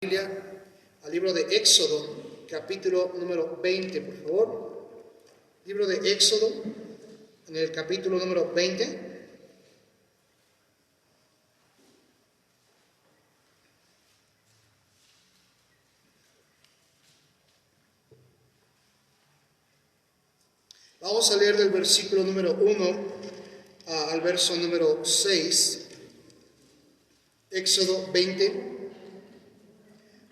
Biblia al libro de Éxodo, capítulo número 20, por favor. Libro de Éxodo, en el capítulo número 20. Vamos a leer del versículo número 1 al verso número 6. Éxodo 20.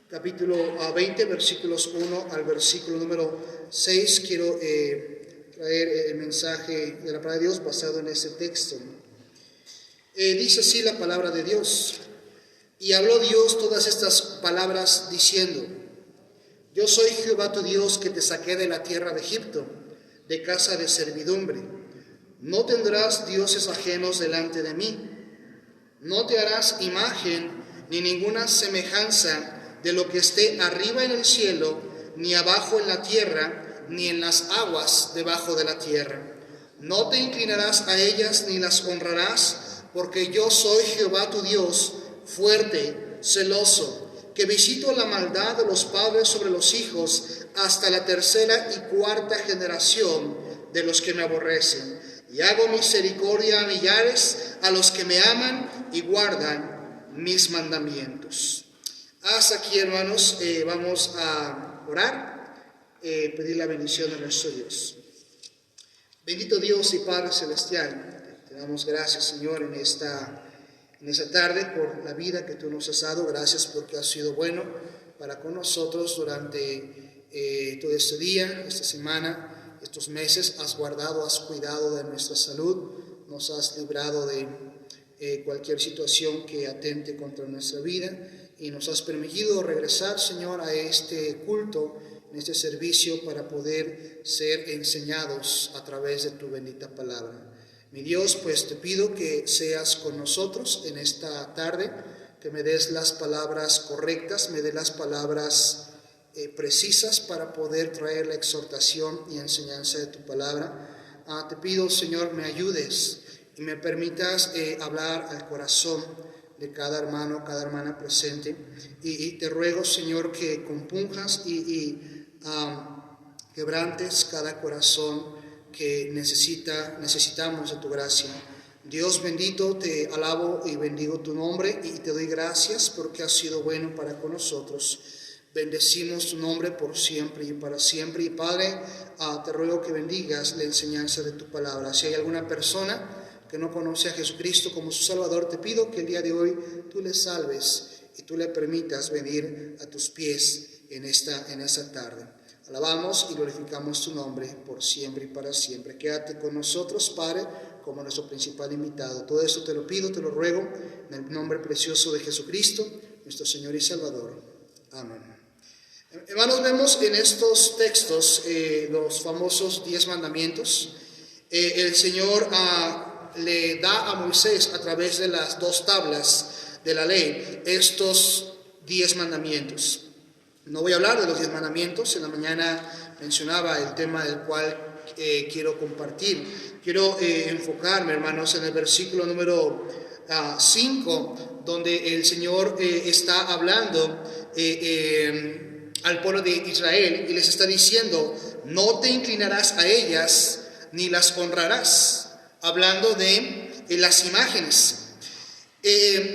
Capítulo 20, versículos 1 al versículo número 6. Quiero traer el mensaje de la palabra de Dios basado en este texto. Dice así la palabra de Dios. Y habló Dios todas estas palabras diciendo: Yo soy Jehová tu Dios, que te saqué de la tierra de Egipto, de casa de servidumbre. No tendrás dioses ajenos delante de mí. No te harás imagen ni ninguna semejanza de lo que esté arriba en el cielo, ni abajo en la tierra, ni en las aguas debajo de la tierra. No te inclinarás a ellas ni las honrarás, porque yo soy Jehová tu Dios, fuerte, celoso, que visito la maldad de los padres sobre los hijos hasta la tercera y cuarta generación de los que me aborrecen. Y hago misericordia a millares, a los que me aman y guardan mis mandamientos. Hasta aquí, hermanos, vamos a orar, pedir la bendición de nuestro Dios. Bendito Dios y Padre Celestial, te damos gracias, Señor, en esta tarde por la vida que tú nos has dado. Gracias porque has sido bueno para con nosotros durante todo este día, esta semana, estos meses. Has guardado, has cuidado de nuestra salud, nos has librado de cualquier situación que atente contra nuestra vida. Y nos has permitido regresar, Señor, a este culto, en este servicio, para poder ser enseñados a través de tu bendita palabra. Mi Dios, pues te pido que seas con nosotros en esta tarde, que me des las palabras correctas, me des las palabras precisas para poder traer la exhortación y enseñanza de tu palabra. Te pido, Señor, me ayudes y me permitas hablar al corazón de cada hermano, cada hermana presente, y te ruego, Señor, que compunjas y quebrantes cada corazón que necesitamos de tu gracia. Dios bendito, te alabo y bendigo tu nombre y te doy gracias porque has sido bueno para con nosotros. Bendecimos tu nombre por siempre y para siempre. Y Padre, te ruego que bendigas la enseñanza de tu palabra. Si hay alguna persona que no conoce a Jesucristo como su Salvador, te pido que el día de hoy tú le salves y tú le permitas venir a tus pies en esta tarde. Alabamos y glorificamos tu nombre por siempre y para siempre. Quédate con nosotros, Padre, como nuestro principal invitado. Todo esto te lo pido, te lo ruego, en el nombre precioso de Jesucristo, nuestro Señor y Salvador. Amén. Hermanos, vemos en estos textos los famosos 10 mandamientos. El Señor le da a Moisés, a través de las 2 tablas de la ley, estos 10 mandamientos. No voy a hablar de los 10 mandamientos. En la mañana mencionaba el tema del cual quiero compartir. Quiero enfocarme, hermanos, en el versículo número 5, donde el Señor está hablando al pueblo de Israel y les está diciendo: no te inclinarás a ellas ni las honrarás. Hablando de las imágenes.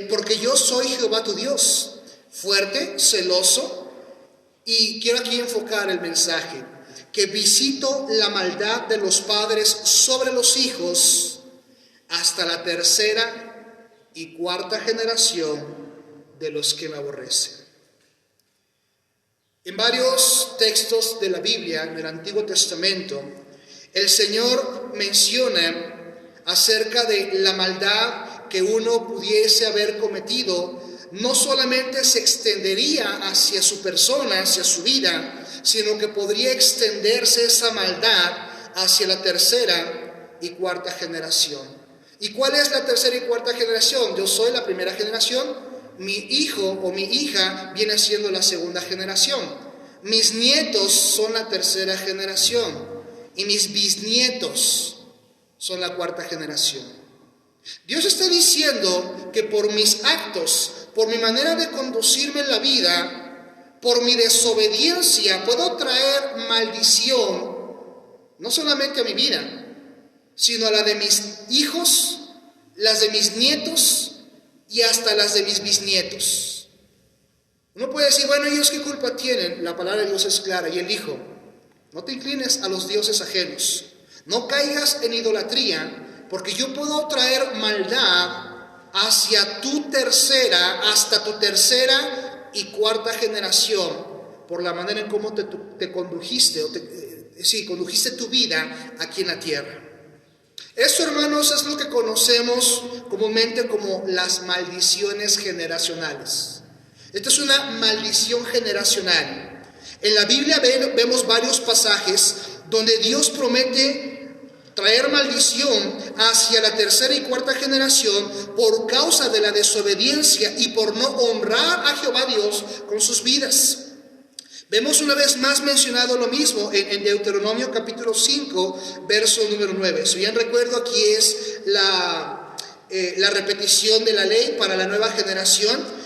Porque yo soy Jehová tu Dios, fuerte, celoso, y quiero aquí enfocar el mensaje, que visito la maldad de los padres sobre los hijos hasta la tercera y cuarta generación de los que me aborrecen. En varios textos de la Biblia, en el Antiguo Testamento, el Señor menciona acerca de la maldad que uno pudiese haber cometido. No solamente se extendería hacia su persona, hacia su vida, sino que podría extenderse esa maldad hacia la tercera y cuarta generación. ¿Y cuál es la tercera y cuarta generación? Yo soy la primera generación, mi hijo o mi hija viene siendo la segunda generación, mis nietos son la tercera generación y mis bisnietos son la cuarta generación. Dios está diciendo que por mis actos, por mi manera de conducirme en la vida, por mi desobediencia puedo traer maldición no solamente a mi vida, sino a la de mis hijos, las de mis nietos y hasta las de mis bisnietos. Uno puede decir, bueno, ¿ellos qué culpa tienen? La palabra de Dios es clara y Él dijo, no te inclines a los dioses ajenos, no caigas en idolatría, porque yo puedo traer maldad hacia hasta tu tercera y cuarta generación, por la manera en cómo te condujiste, condujiste tu vida aquí en la tierra. Esto, hermanos, es lo que conocemos comúnmente como las maldiciones generacionales. Esta es una maldición generacional. En la Biblia vemos varios pasajes donde Dios promete traer maldición hacia la tercera y cuarta generación por causa de la desobediencia y por no honrar a Jehová Dios con sus vidas. Vemos una vez más mencionado lo mismo en Deuteronomio capítulo 5, verso número 9. Si bien recuerdo, aquí es la repetición de la ley para la nueva generación.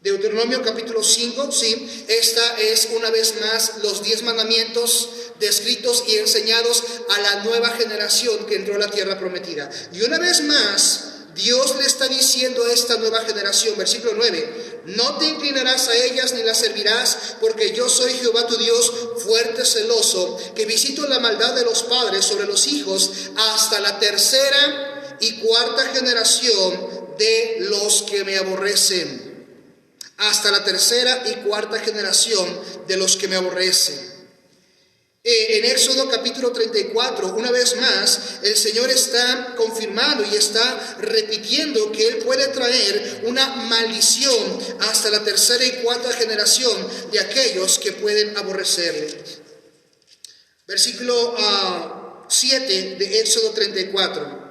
Deuteronomio capítulo 5, sí, esta es una vez más los 10 mandamientos descritos y enseñados a la nueva generación que entró a la tierra prometida. Y una vez más, Dios le está diciendo a esta nueva generación, versículo 9, no te inclinarás a ellas ni las servirás, porque yo soy Jehová tu Dios, fuerte, celoso, que visito la maldad de los padres sobre los hijos hasta la tercera y cuarta generación de los que me aborrecen. Hasta la tercera y cuarta generación de los que me aborrecen. En Éxodo capítulo 34, una vez más, el Señor está confirmando y está repitiendo que Él puede traer una maldición hasta la tercera y cuarta generación de aquellos que pueden aborrecerle. Versículo 7 de Éxodo 34.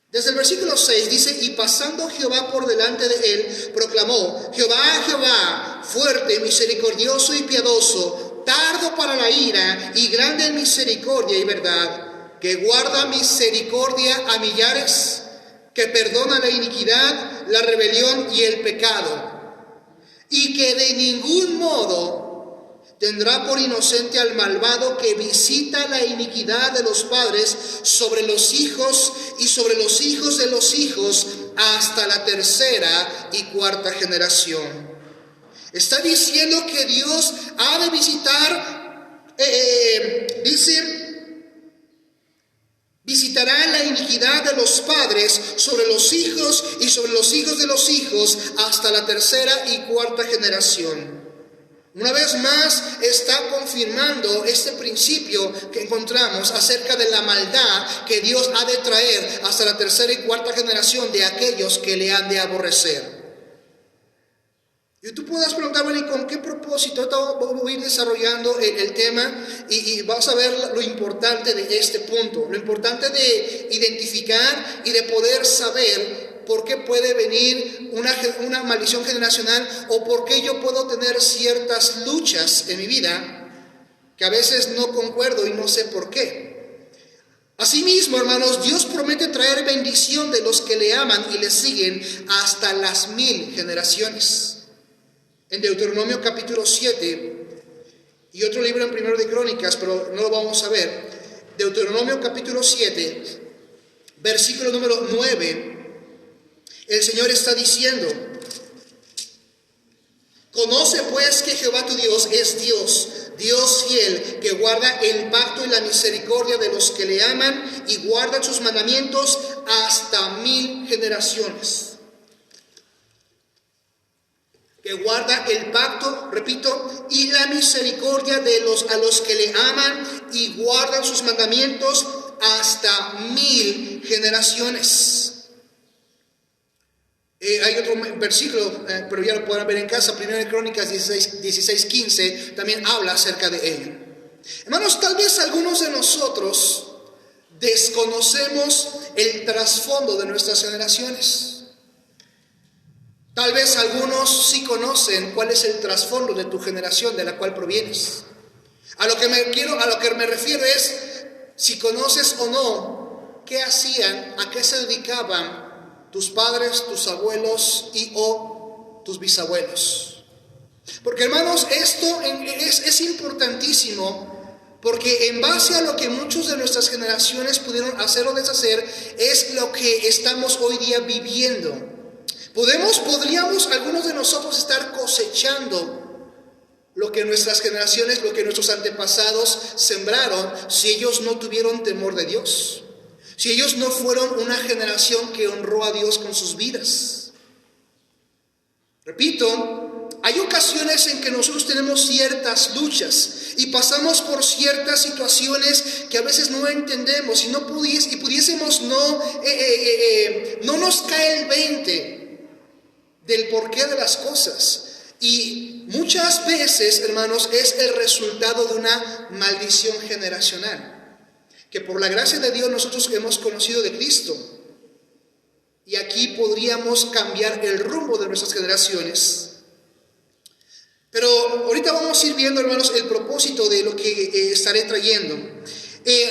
Desde el versículo 6 dice, y pasando Jehová por delante de él, proclamó, Jehová, Jehová, fuerte, misericordioso y piadoso, tardo para la ira y grande en misericordia y verdad, que guarda misericordia a millares, que perdona la iniquidad, la rebelión y el pecado, y que de ningún modo tendrá por inocente al malvado, que visita la iniquidad de los padres sobre los hijos y sobre los hijos de los hijos hasta la tercera y cuarta generación. Está diciendo que Dios ha de visitar, visitará la iniquidad de los padres sobre los hijos y sobre los hijos de los hijos hasta la tercera y cuarta generación. Una vez más está confirmando este principio que encontramos acerca de la maldad que Dios ha de traer hasta la tercera y cuarta generación de aquellos que le han de aborrecer. Y tú puedas preguntar, bueno, ¿y con qué propósito? Voy a ir desarrollando el tema y vas a ver lo importante de este punto, lo importante de identificar y de poder saber por qué puede venir una maldición generacional o por qué yo puedo tener ciertas luchas en mi vida que a veces no concuerdo y no sé por qué. Asimismo, hermanos, Dios promete traer bendición de los que le aman y le siguen hasta las 1000 generaciones. En Deuteronomio capítulo 7 y otro libro en Primero de Crónicas, pero no lo vamos a ver. Deuteronomio capítulo 7, versículo número 9. El Señor está diciendo, conoce pues que Jehová tu Dios es Dios, Dios fiel, que guarda el pacto y la misericordia de los que le aman y guarda sus mandamientos hasta 1000 generaciones. Que guarda el pacto, repito, y la misericordia a los que le aman y guardan sus mandamientos hasta 1000 generaciones. Hay otro versículo, pero ya lo podrán ver en casa, 1 Crónicas 16:15, también habla acerca de ello. Hermanos, tal vez algunos de nosotros desconocemos el trasfondo de nuestras generaciones. Tal vez algunos sí conocen cuál es el trasfondo de tu generación de la cual provienes. A lo que me refiero es si conoces o no qué hacían, a qué se dedicaban tus padres, tus abuelos y o tus bisabuelos. Porque, hermanos, esto es importantísimo, porque en base a lo que muchos de nuestras generaciones pudieron hacer o deshacer, es lo que estamos hoy día viviendo. Podríamos algunos de nosotros estar cosechando lo que nuestras generaciones, lo que nuestros antepasados sembraron, si ellos no tuvieron temor de Dios, si ellos no fueron una generación que honró a Dios con sus vidas. Repito, hay ocasiones en que nosotros tenemos ciertas luchas y pasamos por ciertas situaciones que a veces no entendemos y pudiésemos no nos cae el 20 del porqué de las cosas. Y muchas veces, hermanos, es el resultado de una maldición generacional, que por la gracia de Dios nosotros hemos conocido de Cristo. Y aquí podríamos cambiar el rumbo de nuestras generaciones. Pero ahorita vamos a ir viendo, hermanos, el propósito de lo que estaré trayendo.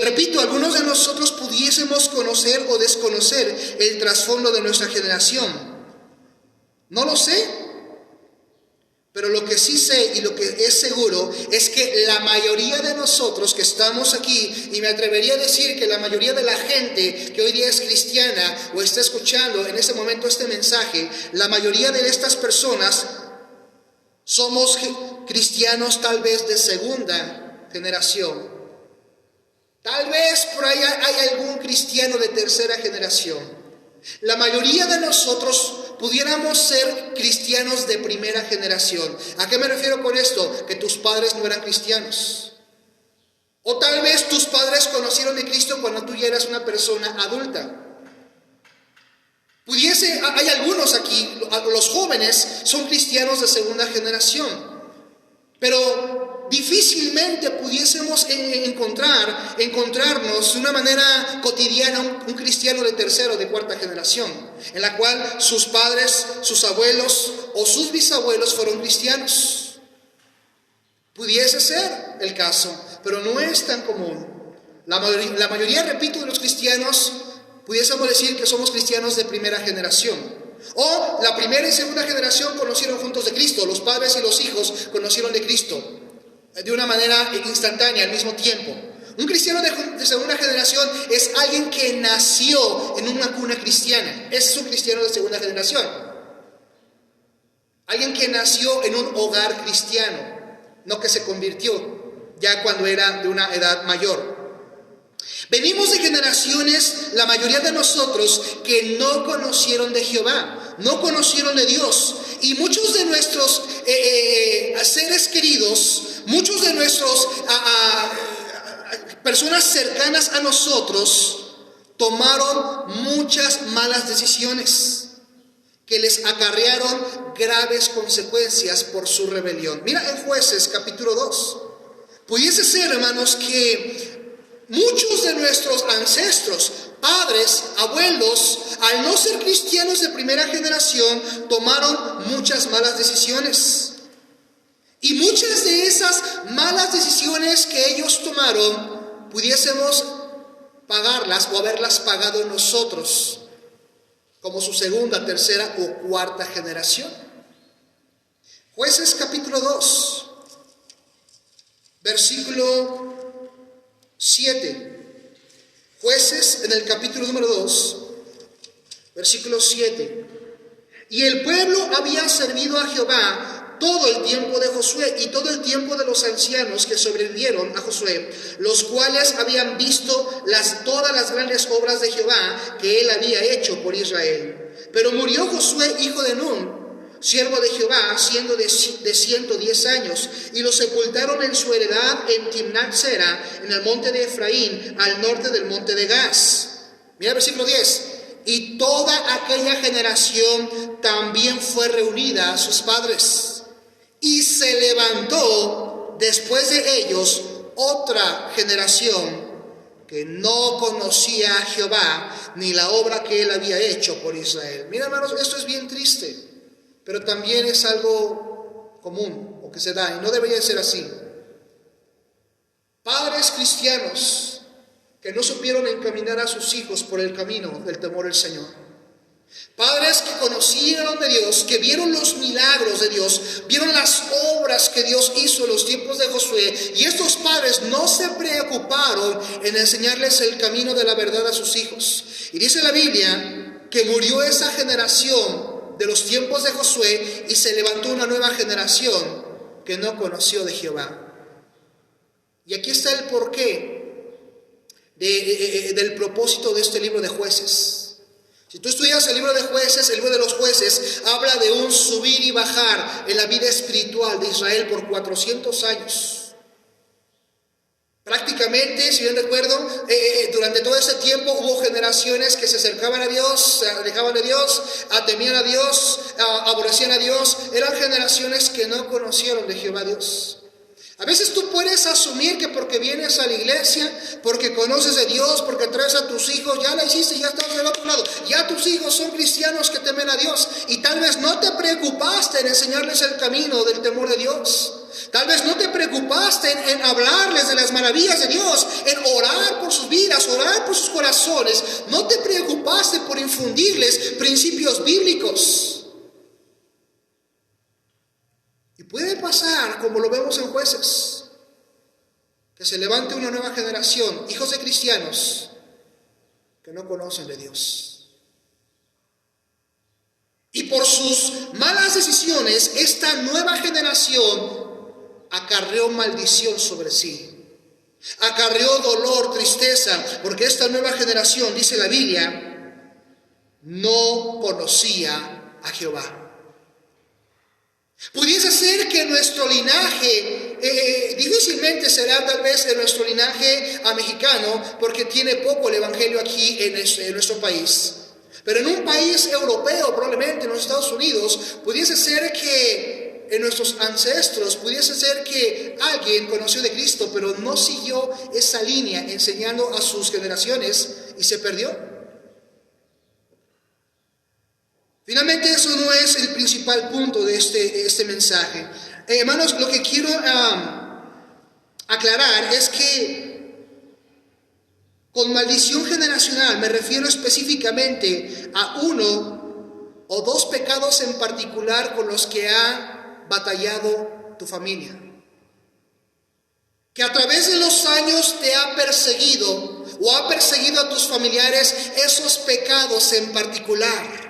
Repito, algunos de nosotros pudiésemos conocer o desconocer el trasfondo de nuestra generación. No lo sé. Pero lo que sí sé y lo que es seguro es que la mayoría de nosotros que estamos aquí, y me atrevería a decir que la mayoría de la gente que hoy día es cristiana o está escuchando en este momento este mensaje, la mayoría de estas personas somos cristianos tal vez de segunda generación. Tal vez por ahí hay algún cristiano de tercera generación. La mayoría de nosotros pudiéramos ser cristianos de primera generación. ¿A qué me refiero con esto? Que tus padres no eran cristianos. O tal vez tus padres conocieron de Cristo cuando tú ya eras una persona adulta. Hay algunos aquí, los jóvenes son cristianos de segunda generación. Pero difícilmente pudiésemos encontrarnos de una manera cotidiana un cristiano de tercera o de cuarta generación, en la cual sus padres, sus abuelos o sus bisabuelos fueron cristianos. Pudiese ser el caso, pero no es tan común. La mayoría, repito, de los cristianos, pudiésemos decir que somos cristianos de primera generación. O la primera y segunda generación conocieron juntos de Cristo. Los padres y los hijos conocieron de Cristo de una manera instantánea al mismo tiempo. Un cristiano de segunda generación es alguien que nació en una cuna cristiana. Ese es un cristiano de segunda generación. Alguien que nació en un hogar cristiano, no que se convirtió ya cuando era de una edad mayor. Venimos de generaciones, la mayoría de nosotros, que no conocieron de Jehová, no conocieron de Dios. Y muchos de nuestros seres queridos, muchos de nuestros personas cercanas a nosotros, tomaron muchas malas decisiones que les acarrearon graves consecuencias por su rebelión. Mira en Jueces capítulo 2. Pudiese ser, hermanos, que muchos de nuestros ancestros, padres, abuelos, al no ser cristianos de primera generación, tomaron muchas malas decisiones. Y muchas de esas malas decisiones que ellos tomaron, pudiésemos pagarlas o haberlas pagado nosotros, como su segunda, tercera o cuarta generación. Jueces capítulo 2, versículo 7. Jueces en el capítulo número 2, versículo 7. Y el pueblo había servido a Jehová todo el tiempo de Josué y todo el tiempo de los ancianos que sobrevivieron a Josué, los cuales habían visto todas las grandes obras de Jehová que él había hecho por Israel. Pero murió Josué, hijo de Nun, siervo de Jehová, siendo de 110 años, y lo sepultaron en su heredad en Timnat-Sera, en el monte de Efraín, al norte del monte de Gaz. Mira el versículo 10. Y toda aquella generación también fue reunida a sus padres. Y se levantó después de ellos otra generación que no conocía a Jehová, ni la obra que él había hecho por Israel. Mira, hermanos, esto es bien triste, pero también es algo común o que se da, y no debería ser así. Padres cristianos que no supieron encaminar a sus hijos por el camino del temor del Señor. Padres que conocieron de Dios, que vieron los milagros de Dios, vieron las obras que Dios hizo en los tiempos de Josué. Y estos padres no se preocuparon en enseñarles el camino de la verdad a sus hijos. Y dice la Biblia que murió esa generación de los tiempos de Josué y se levantó una nueva generación que no conoció de Jehová. Y aquí está el porqué del propósito de este libro de Jueces. Si tú estudias el libro de Jueces, el libro de los Jueces habla de un subir y bajar en la vida espiritual de Israel por 400 años. Prácticamente, si bien recuerdo, durante todo ese tiempo hubo generaciones que se acercaban a Dios, se alejaban de Dios, temían a Dios, aborrecían a Dios. Eran generaciones que no conocieron de Jehová Dios. A veces tú puedes asumir que porque vienes a la iglesia, porque conoces de Dios, porque traes a tus hijos, ya la hiciste, ya estás del otro lado. Ya tus hijos son cristianos que temen a Dios y tal vez no te preocupaste en enseñarles el camino del temor de Dios. Tal vez no te preocupaste en hablarles de las maravillas de Dios, en orar por sus vidas, orar por sus corazones. No te preocupaste por infundirles principios bíblicos. Y puede pasar, como lo vemos en Jueces, que se levante una nueva generación, hijos de cristianos, que no conocen de Dios. Y por sus malas decisiones, esta nueva generación acarreó maldición sobre sí. Acarreó dolor, tristeza, porque esta nueva generación, dice la Biblia, no conocía a Jehová. Pudiese ser que nuestro linaje, difícilmente será tal vez en nuestro linaje mexicano, porque tiene poco el evangelio aquí en nuestro país. Pero en un país europeo, probablemente en los Estados Unidos, pudiese ser que en nuestros ancestros, pudiese ser que alguien conoció de Cristo, pero no siguió esa línea enseñando a sus generaciones y se perdió. Finalmente, eso no es el principal punto de este mensaje. Hermanos, lo que quiero aclarar es que con maldición generacional me refiero específicamente a uno o dos pecados en particular con los que ha batallado tu familia. Que a través de los años te ha perseguido o ha perseguido a tus familiares esos pecados en particular.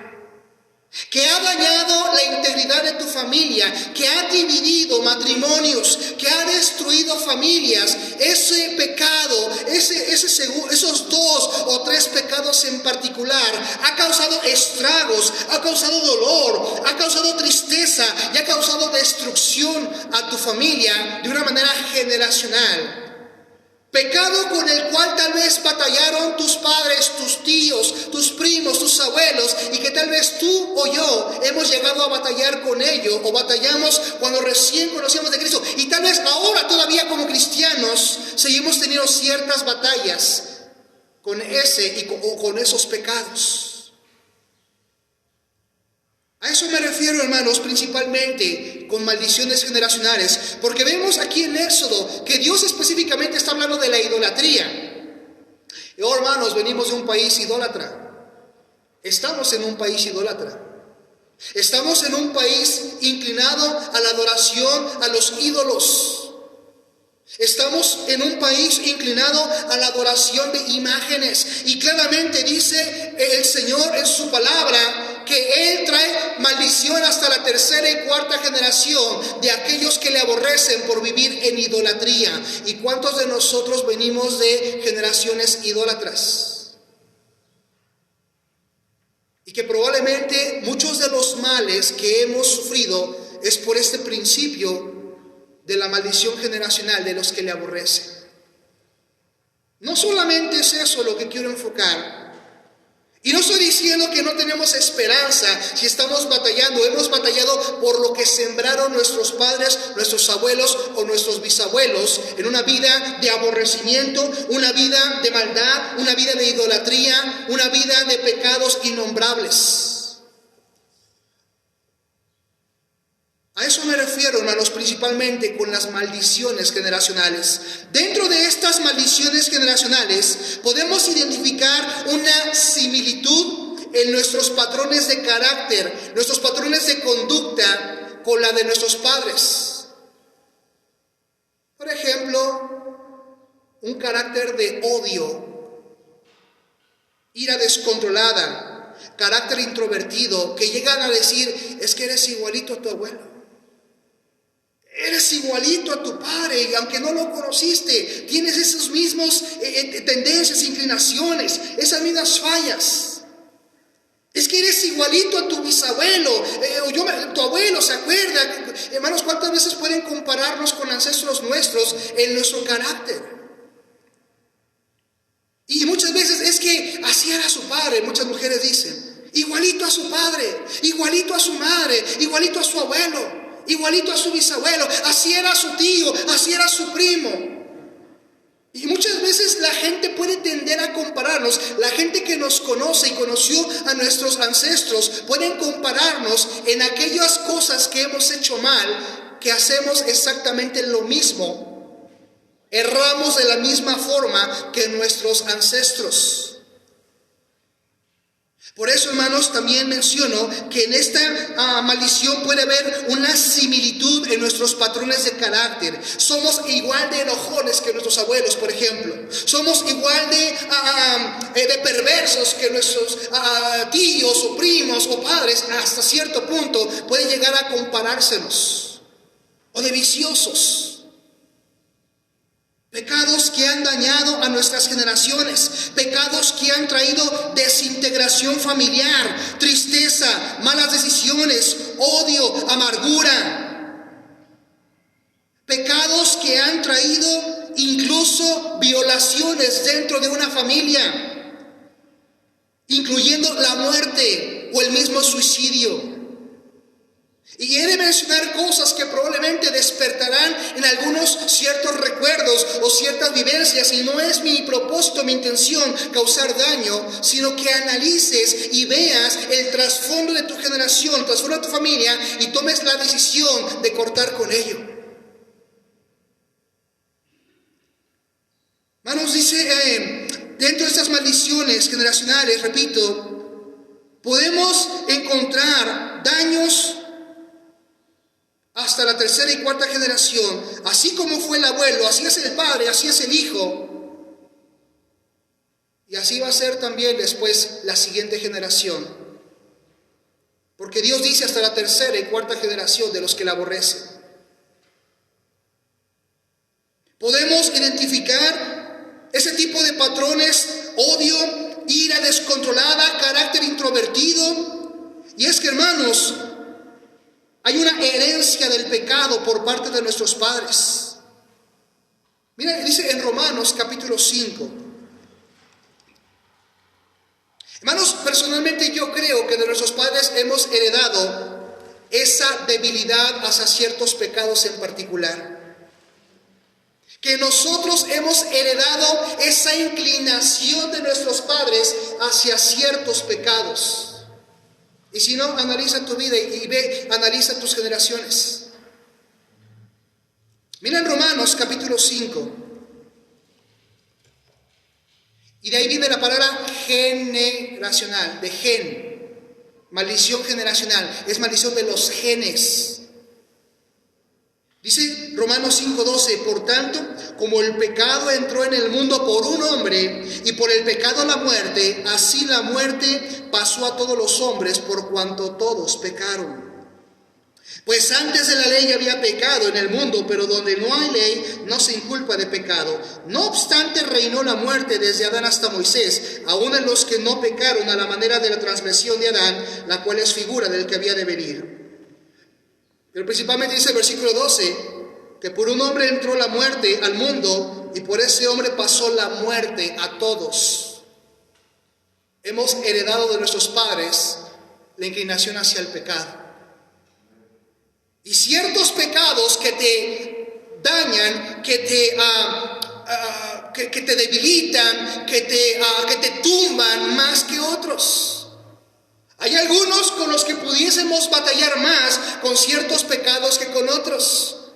Que ha dañado la integridad de tu familia, que ha dividido matrimonios, que ha destruido familias. Ese pecado, esos dos o tres pecados en particular ha causado estragos, ha causado dolor, ha causado tristeza y ha causado destrucción a tu familia de una manera generacional. Pecado con el cual tal vez batallaron tus padres, tus tíos, tus primos, tus abuelos, y que tal vez tú o yo hemos llegado a batallar con ello, o batallamos cuando recién conocíamos de Cristo, y tal vez ahora todavía como cristianos seguimos teniendo ciertas batallas con o con esos pecados. A eso me refiero, hermanos, principalmente con maldiciones generacionales, porque vemos aquí en Éxodo que Dios específicamente está hablando de la idolatría. Y hermanos, venimos de un país idólatra. Estamos en un país idólatra. Estamos en un país inclinado a la adoración a los ídolos. Estamos en un país inclinado a la adoración de imágenes. Y claramente dice el Señor en su palabra que Él trae maldición hasta la tercera y cuarta generación de aquellos que le aborrecen por vivir en idolatría. ¿Y cuántos de nosotros venimos de generaciones idólatras? Y que probablemente muchos de los males que hemos sufrido es por este principio de la maldición generacional de los que le aborrecen. No solamente es eso lo que quiero enfocar. Y no estoy diciendo que no tenemos esperanza si estamos batallando. Hemos batallado por lo que sembraron nuestros padres, nuestros abuelos o nuestros bisabuelos en una vida de aborrecimiento, una vida de maldad, una vida de idolatría, una vida de pecados innombrables. A eso me refiero, hermanos, principalmente con las maldiciones generacionales. Dentro de estas maldiciones generacionales podemos identificar una similitud en nuestros patrones de carácter, nuestros patrones de conducta con la de nuestros padres. Por ejemplo, un carácter de odio, ira descontrolada, carácter introvertido, que llegan a decir, es que eres igualito a tu abuelo. Eres igualito a tu padre, y aunque no lo conociste, tienes esos mismos tendencias, inclinaciones, esas mismas fallas. Es que eres igualito a tu bisabuelo, tu abuelo, ¿se acuerda? Hermanos, ¿cuántas veces pueden compararnos con ancestros nuestros en nuestro carácter? Y muchas veces es que así era su padre, muchas mujeres dicen, igualito a su padre, igualito a su madre, igualito a su abuelo, igualito a su bisabuelo, así era su tío, así era su primo. Y muchas veces la gente puede tender a compararnos, la gente que nos conoce y conoció a nuestros ancestros, pueden compararnos en aquellas cosas que hemos hecho mal, que hacemos exactamente lo mismo. Erramos de la misma forma que nuestros ancestros. Por eso, hermanos, también menciono que en esta maldición puede haber una similitud en nuestros patrones de carácter. Somos igual de enojones que nuestros abuelos, por ejemplo. Somos igual de perversos que nuestros tíos o primos o padres. Hasta cierto punto puede llegar a comparársenos. O de viciosos. Pecados que han dañado a nuestras generaciones, pecados que han traído desintegración familiar, tristeza, malas decisiones, odio, amargura. Pecados que han traído incluso violaciones dentro de una familia, incluyendo la muerte o el mismo suicidio. Y he de mencionar cosas que probablemente despertarán en algunos ciertos recuerdos o ciertas vivencias, y no es mi propósito, mi intención causar daño, sino que analices y veas el trasfondo de tu generación, el trasfondo de tu familia, y tomes la decisión de cortar con ello. Hermanos, dice, dentro de estas maldiciones generacionales, repito, podemos encontrar daños hasta la tercera y cuarta generación. Así como fue el abuelo, así es el padre, así es el hijo. Y así va a ser también después la siguiente generación. Porque Dios dice hasta la tercera y cuarta generación de los que la aborrecen. Podemos identificar ese tipo de patrones: odio, ira descontrolada, carácter introvertido. Y es que, hermanos, hay una herencia del pecado por parte de nuestros padres. Mira, dice en Romanos capítulo 5. Hermanos, personalmente yo creo que de nuestros padres hemos heredado esa debilidad hacia ciertos pecados en particular. Que nosotros hemos heredado esa inclinación de nuestros padres hacia ciertos pecados. Y si no, analiza tu vida y analiza tus generaciones. Mira en Romanos capítulo 5. Y de ahí viene la palabra generacional, de gen. Maldición generacional, es maldición de los genes. Dice Romanos 5:12, por tanto, como el pecado entró en el mundo por un hombre, y por el pecado la muerte, así la muerte pasó a todos los hombres por cuanto todos pecaron. Pues antes de la ley había pecado en el mundo, pero donde no hay ley no se inculpa de pecado. No obstante, reinó la muerte desde Adán hasta Moisés, aun en los que no pecaron a la manera de la transgresión de Adán, la cual es figura del que había de venir. Pero principalmente dice el versículo 12, que por un hombre entró la muerte al mundo, y por ese hombre pasó la muerte a todos. Hemos heredado de nuestros padres la inclinación hacia el pecado. Y ciertos pecados que te dañan, que te debilitan, que te tumban más que otros. Hay algunos con los que pudiésemos batallar más con ciertos pecados que con otros.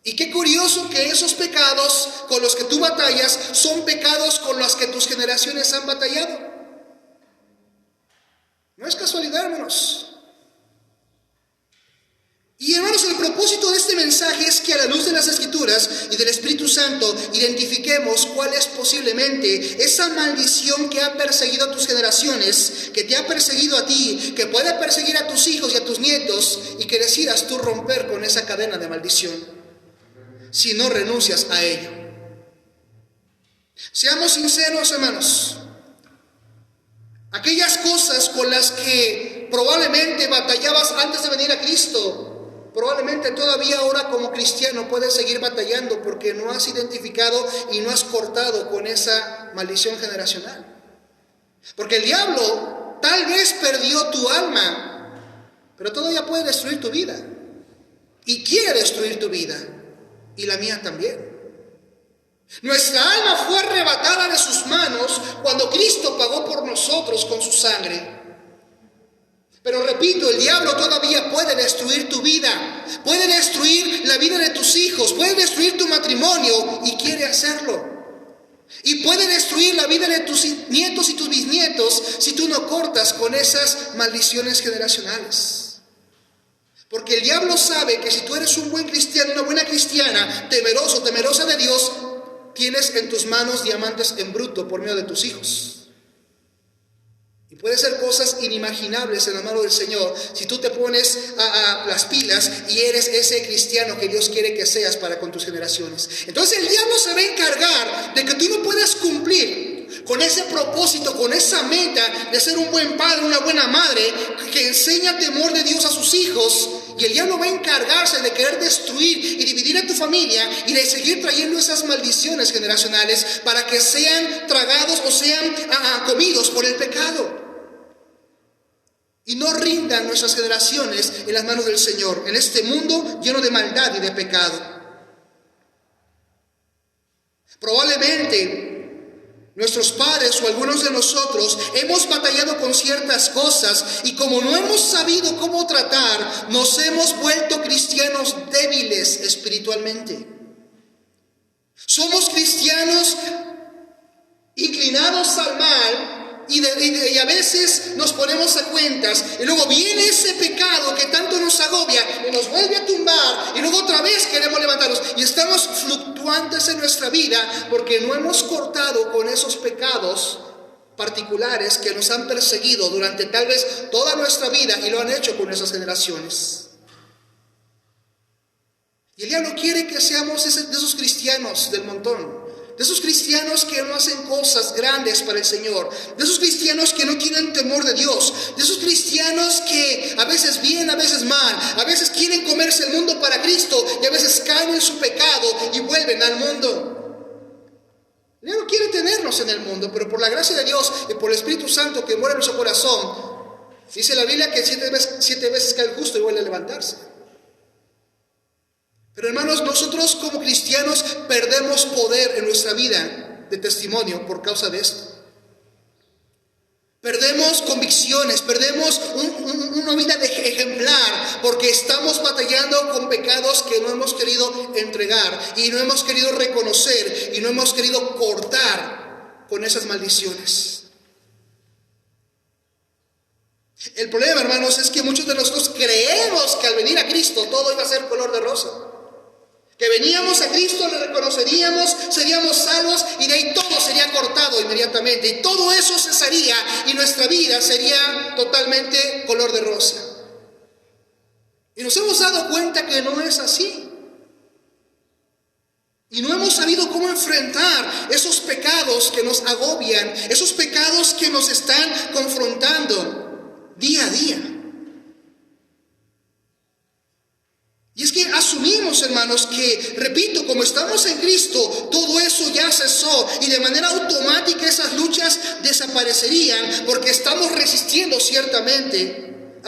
Y qué curioso que esos pecados con los que tú batallas son pecados con los que tus generaciones han batallado. No es casualidad, hermanos. Y hermanos, el propósito de este mensaje es que a la luz de las Escrituras y del Espíritu Santo identifiquemos cuál es posiblemente esa maldición que ha perseguido a tus generaciones, que te ha perseguido a ti, que puede perseguir a tus hijos y a tus nietos, y que decidas tú romper con esa cadena de maldición si no renuncias a ello. Seamos sinceros, hermanos. Aquellas cosas con las que probablemente batallabas antes de venir a Cristo, probablemente todavía ahora como cristiano puedes seguir batallando porque no has identificado y no has cortado con esa maldición generacional. Porque el diablo tal vez perdió tu alma, pero todavía puede destruir tu vida. Y quiere destruir tu vida, y la mía también. Nuestra alma fue arrebatada de sus manos cuando Cristo pagó por nosotros con su sangre. Pero repito, el diablo todavía puede destruir tu vida, puede destruir la vida de tus hijos, puede destruir tu matrimonio y quiere hacerlo. Y puede destruir la vida de tus nietos y tus bisnietos si tú no cortas con esas maldiciones generacionales. Porque el diablo sabe que si tú eres un buen cristiano, una buena cristiana, temeroso, temerosa de Dios, tienes en tus manos diamantes en bruto por medio de tus hijos. Y puede ser cosas inimaginables en la mano del Señor si tú te pones a las pilas y eres ese cristiano que Dios quiere que seas para con tus generaciones. Entonces el diablo se va a encargar de que tú no puedas cumplir con ese propósito, con esa meta de ser un buen padre, una buena madre que enseña temor de Dios a sus hijos. Y el diablo va a encargarse de querer destruir y dividir a tu familia y de seguir trayendo esas maldiciones generacionales para que sean tragados o sean comidos por el pecado. Y no rindan nuestras generaciones en las manos del Señor, en este mundo lleno de maldad y de pecado. Probablemente nuestros padres o algunos de nosotros hemos batallado con ciertas cosas y como no hemos sabido cómo tratar, nos hemos vuelto cristianos débiles espiritualmente. Somos cristianos inclinados al mal y a veces nos ponemos a cuentas y luego viene ese pecado que tanto nos agobia y nos vuelve a tumbar y luego otra vez queremos levantarnos y estamos fluctuantes en nuestra vida porque no hemos cortado con esos pecados particulares que nos han perseguido durante tal vez toda nuestra vida y lo han hecho con nuestras generaciones. Y el diablo quiere que seamos de esos cristianos del montón. De esos cristianos que no hacen cosas grandes para el Señor. De esos cristianos que no tienen temor de Dios. De esos cristianos que a veces bien, a veces mal. A veces quieren comerse el mundo para Cristo y a veces caen en su pecado y vuelven al mundo. Él no quiere tenernos en el mundo, pero por la gracia de Dios y por el Espíritu Santo que mora en nuestro corazón, dice la Biblia que 7 veces cae el justo y vuelve a levantarse. Pero hermanos, nosotros como cristianos perdemos poder en nuestra vida de testimonio por causa de esto. Perdemos convicciones, perdemos una vida de ejemplar porque estamos batallando con pecados que no hemos querido entregar y no hemos querido reconocer y no hemos querido cortar con esas maldiciones. El problema, hermanos, es que muchos de nosotros creemos que al venir a Cristo todo iba a ser color de rosa. Que veníamos a Cristo, le reconoceríamos, seríamos salvos y de ahí todo sería cortado inmediatamente. Y todo eso cesaría y nuestra vida sería totalmente color de rosa. Y nos hemos dado cuenta que no es así. Y no hemos sabido cómo enfrentar esos pecados que nos agobian, esos pecados que nos están confrontando día a día. Y es que asumimos, hermanos, que, repito, como estamos en Cristo, todo eso ya cesó y de manera automática esas luchas desaparecerían porque estamos resistiendo ciertamente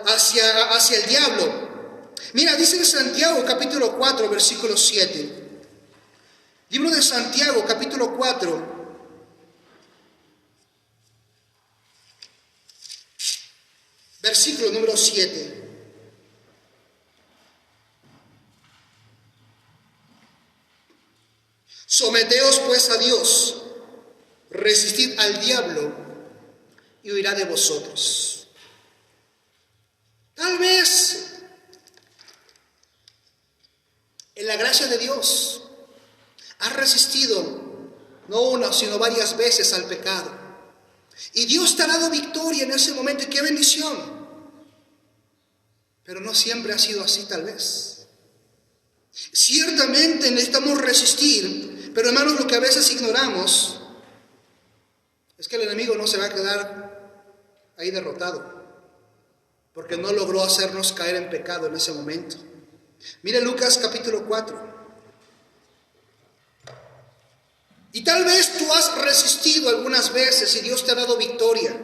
hacia el diablo. Mira, dice en Santiago capítulo 4, versículo 7. Libro de Santiago capítulo 4, versículo número 7. Someteos pues a Dios, resistid al diablo y huirá de vosotros. Tal vez en la gracia de Dios has resistido no una, sino varias veces al pecado. Y Dios te ha dado victoria en ese momento. Y qué bendición. Pero no siempre ha sido así, tal vez. Ciertamente necesitamos resistir, pero hermanos, lo que a veces ignoramos es que el enemigo no se va a quedar ahí derrotado, porque no logró hacernos caer en pecado en ese momento. Mire Lucas capítulo 4. Y tal vez tú has resistido algunas veces y Dios te ha dado victoria.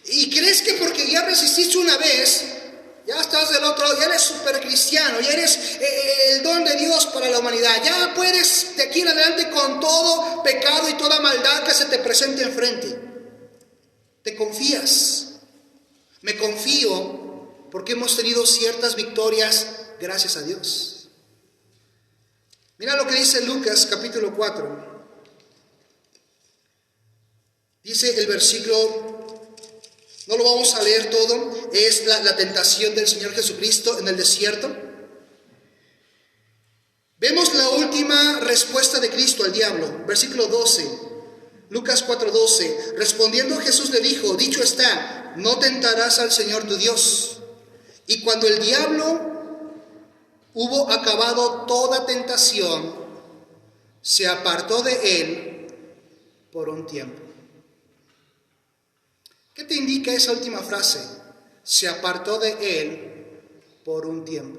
Y crees que porque ya resististe una vez, ya estás del otro lado, ya eres súper cristiano, ya eres el don de Dios para la humanidad. Ya puedes de aquí en adelante con todo pecado y toda maldad que se te presente enfrente. Te confías. Me confío porque hemos tenido ciertas victorias gracias a Dios. Mira lo que dice Lucas capítulo 4. Dice el versículo, no lo vamos a leer todo, es la tentación del Señor Jesucristo en el desierto. Vemos la última respuesta de Cristo al diablo, versículo 12, Lucas 4:12. Respondiendo Jesús le dijo, dicho está, no tentarás al Señor tu Dios. Y cuando el diablo hubo acabado toda tentación, se apartó de él por un tiempo. ¿Qué te indica esa última frase? Se apartó de él por un tiempo.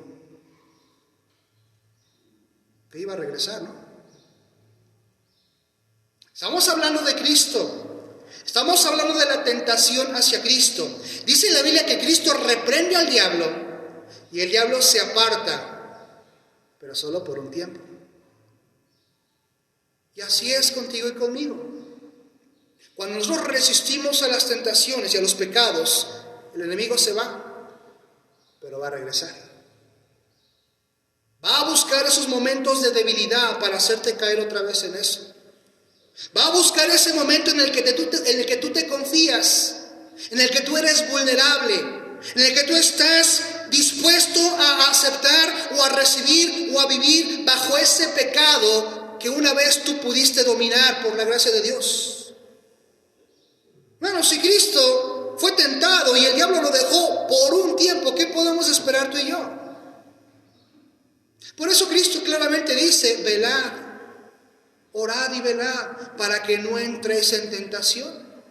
Que iba a regresar, ¿no? Estamos hablando de Cristo. Estamos hablando de la tentación hacia Cristo. Dice en la Biblia que Cristo reprende al diablo y el diablo se aparta, pero solo por un tiempo. Y así es contigo y conmigo. Cuando nosotros resistimos a las tentaciones y a los pecados, el enemigo se va, pero va a regresar. Va a buscar esos momentos de debilidad para hacerte caer otra vez en eso. Va a buscar ese momento en el que tú te confías, en el que tú eres vulnerable, en el que tú estás dispuesto a aceptar o a recibir o a vivir bajo ese pecado que una vez tú pudiste dominar por la gracia de Dios. Bueno, si Cristo fue tentado y el diablo lo dejó por un tiempo, ¿qué podemos esperar tú y yo? Por eso Cristo claramente dice, velad, orad y velad para que no entréis en tentación.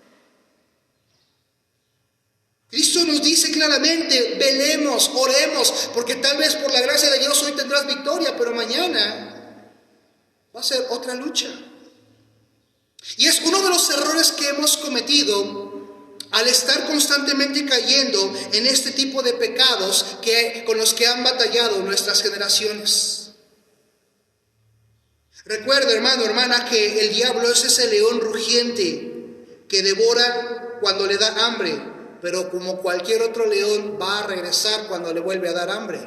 Cristo nos dice claramente, velemos, oremos, porque tal vez por la gracia de Dios hoy tendrás victoria, pero mañana va a ser otra lucha. Y es uno de los errores que hemos cometido al estar constantemente cayendo en este tipo de pecados con los que han batallado nuestras generaciones. Recuerda, hermano, hermana, que el diablo es ese león rugiente que devora cuando le da hambre, pero como cualquier otro león va a regresar cuando le vuelve a dar hambre.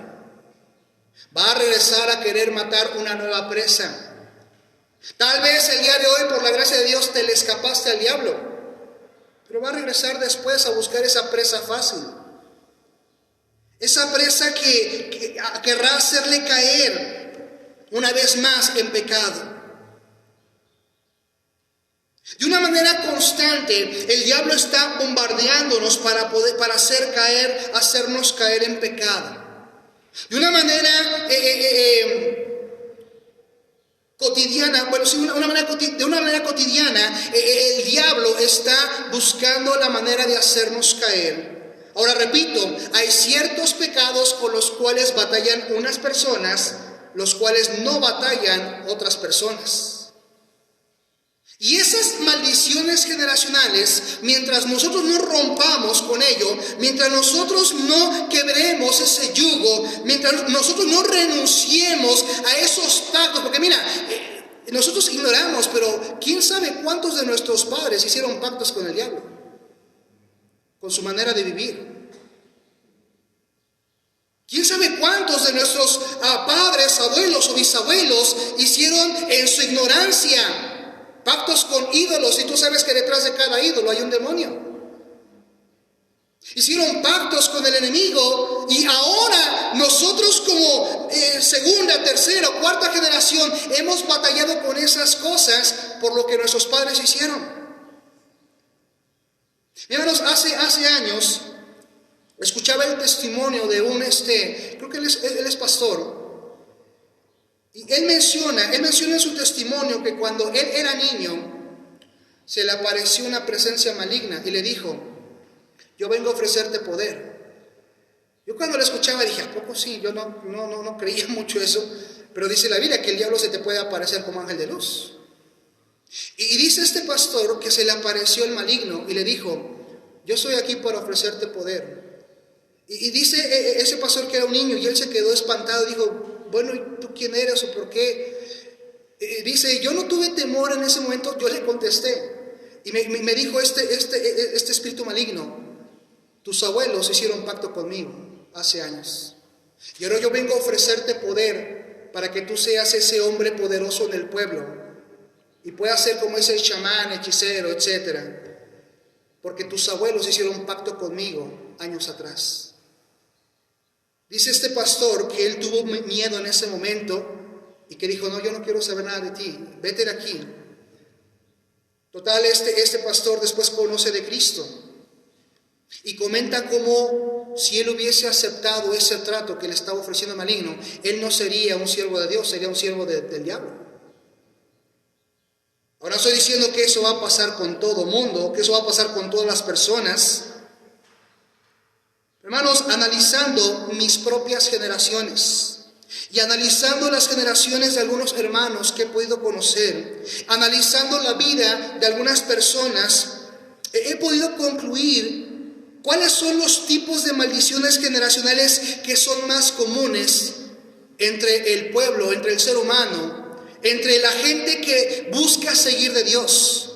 Va a regresar a querer matar una nueva presa. Tal vez el día de hoy, por la gracia de Dios, te le escapaste al diablo, pero va a regresar después a buscar esa presa fácil. Esa presa que querrá hacerle caer una vez más en pecado. De una manera constante, el diablo está bombardeándonos para hacernos caer en pecado. De una manera cotidiana, de una manera cotidiana, el diablo está buscando la manera de hacernos caer. Ahora repito, hay ciertos pecados con los cuales batallan unas personas, los cuales no batallan otras personas. Y esas maldiciones generacionales, mientras nosotros no rompamos con ello, mientras nosotros no quebremos ese yugo, mientras nosotros no renunciemos a esos pactos, porque mira, nosotros ignoramos, pero ¿quién sabe cuántos de nuestros padres hicieron pactos con el diablo? Con su manera de vivir. ¿Quién sabe cuántos de nuestros padres, abuelos o bisabuelos hicieron en su ignorancia pactos con ídolos? Y tú sabes que detrás de cada ídolo hay un demonio. Hicieron pactos con el enemigo y ahora nosotros como segunda, tercera o cuarta generación hemos batallado con esas cosas por lo que nuestros padres hicieron. Hermanos, hace años escuchaba el testimonio de creo que él es pastor, y él menciona en su testimonio que cuando él era niño se le apareció una presencia maligna y le dijo: yo vengo a ofrecerte poder. Yo cuando lo escuchaba dije: ¿a poco sí? Yo no creía mucho eso, pero dice la Biblia que el diablo se te puede aparecer como ángel de luz. Y dice este pastor que se le apareció el maligno y le dijo: yo soy aquí para ofrecerte poder. Y dice ese pastor que era un niño y él se quedó espantado, dijo: bueno, ¿y tú quién eres o por qué? Dice: yo no tuve temor en ese momento, yo le contesté. Y me dijo este espíritu maligno: tus abuelos hicieron pacto conmigo hace años. Y ahora yo vengo a ofrecerte poder para que tú seas ese hombre poderoso en el pueblo y puedas ser como ese chamán, hechicero, etc. Porque tus abuelos hicieron pacto conmigo años atrás. Dice este pastor que él tuvo miedo en ese momento y que dijo: no, yo no quiero saber nada de ti, vete de aquí. Total, este pastor después conoce de Cristo y comenta cómo si él hubiese aceptado ese trato que le estaba ofreciendo maligno, él no sería un siervo de Dios, sería un siervo del diablo. Ahora no estoy diciendo que eso va a pasar con todo mundo, que eso va a pasar con todas las personas. Hermanos, analizando mis propias generaciones y analizando las generaciones de algunos hermanos que he podido conocer, analizando la vida de algunas personas, he podido concluir cuáles son los tipos de maldiciones generacionales que son más comunes entre el pueblo, entre el ser humano, entre la gente que busca seguir de Dios,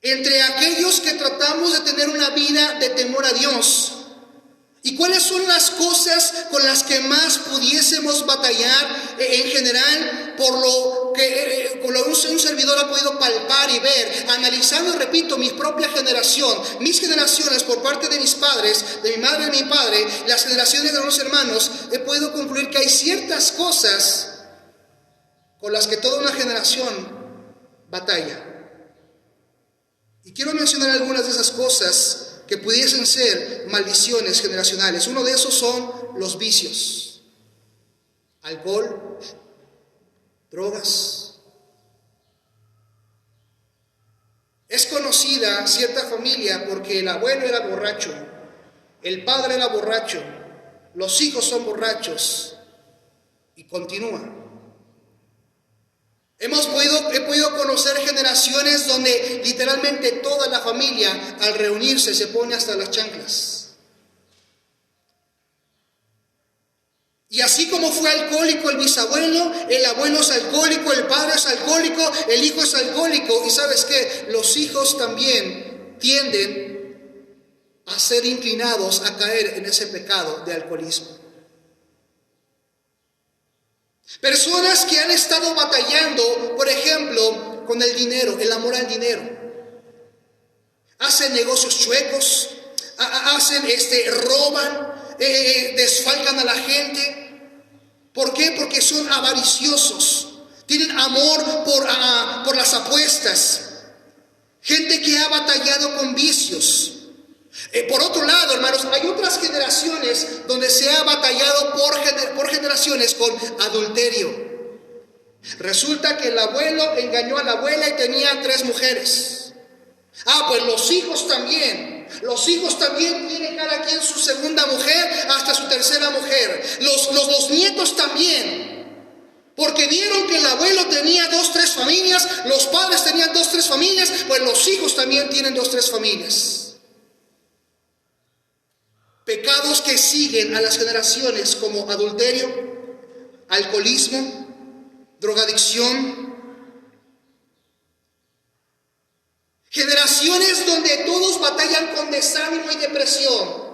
entre aquellos que tratamos de tener una vida de temor a Dios. ¿Y cuáles son las cosas con las que más pudiésemos batallar en general por lo que un servidor ha podido palpar y ver, analizando, repito, mi propia generación, mis generaciones por parte de mis padres, de mi madre y de mi padre, las generaciones de los hermanos? He podido concluir que hay ciertas cosas con las que toda una generación batalla. Y quiero mencionar algunas de esas cosas que pudiesen ser maldiciones generacionales. Uno de esos son los vicios: alcohol, drogas. Es conocida cierta familia porque el abuelo era borracho, el padre era borracho, los hijos son borrachos y continúa. He podido conocer generaciones donde literalmente toda la familia al reunirse se pone hasta las chanclas. Y así como fue alcohólico el bisabuelo, el abuelo es alcohólico, el padre es alcohólico, el hijo es alcohólico. Y ¿sabes qué? Los hijos también tienden a ser inclinados a caer en ese pecado de alcoholismo. Personas que han estado batallando, por ejemplo, con el dinero, el amor al dinero. Hacen negocios chuecos, roban, desfalcan a la gente. ¿Por qué? Porque son avariciosos, tienen amor por las apuestas. Gente que ha batallado con vicios. Por otro lado, hermanos, hay otras generaciones donde se ha batallado por generaciones con adulterio. Resulta que el abuelo engañó a la abuela y tenía 3 mujeres. Pues los hijos también. Los hijos también tienen cada quien su segunda mujer hasta su tercera mujer. Los nietos también. Porque vieron que el abuelo tenía 2, 3 familias, los padres tenían 2, 3 familias, pues los hijos también tienen 2, 3 familias. Pecados que siguen a las generaciones como adulterio, alcoholismo, drogadicción. Generaciones donde todos batallan con desánimo y depresión.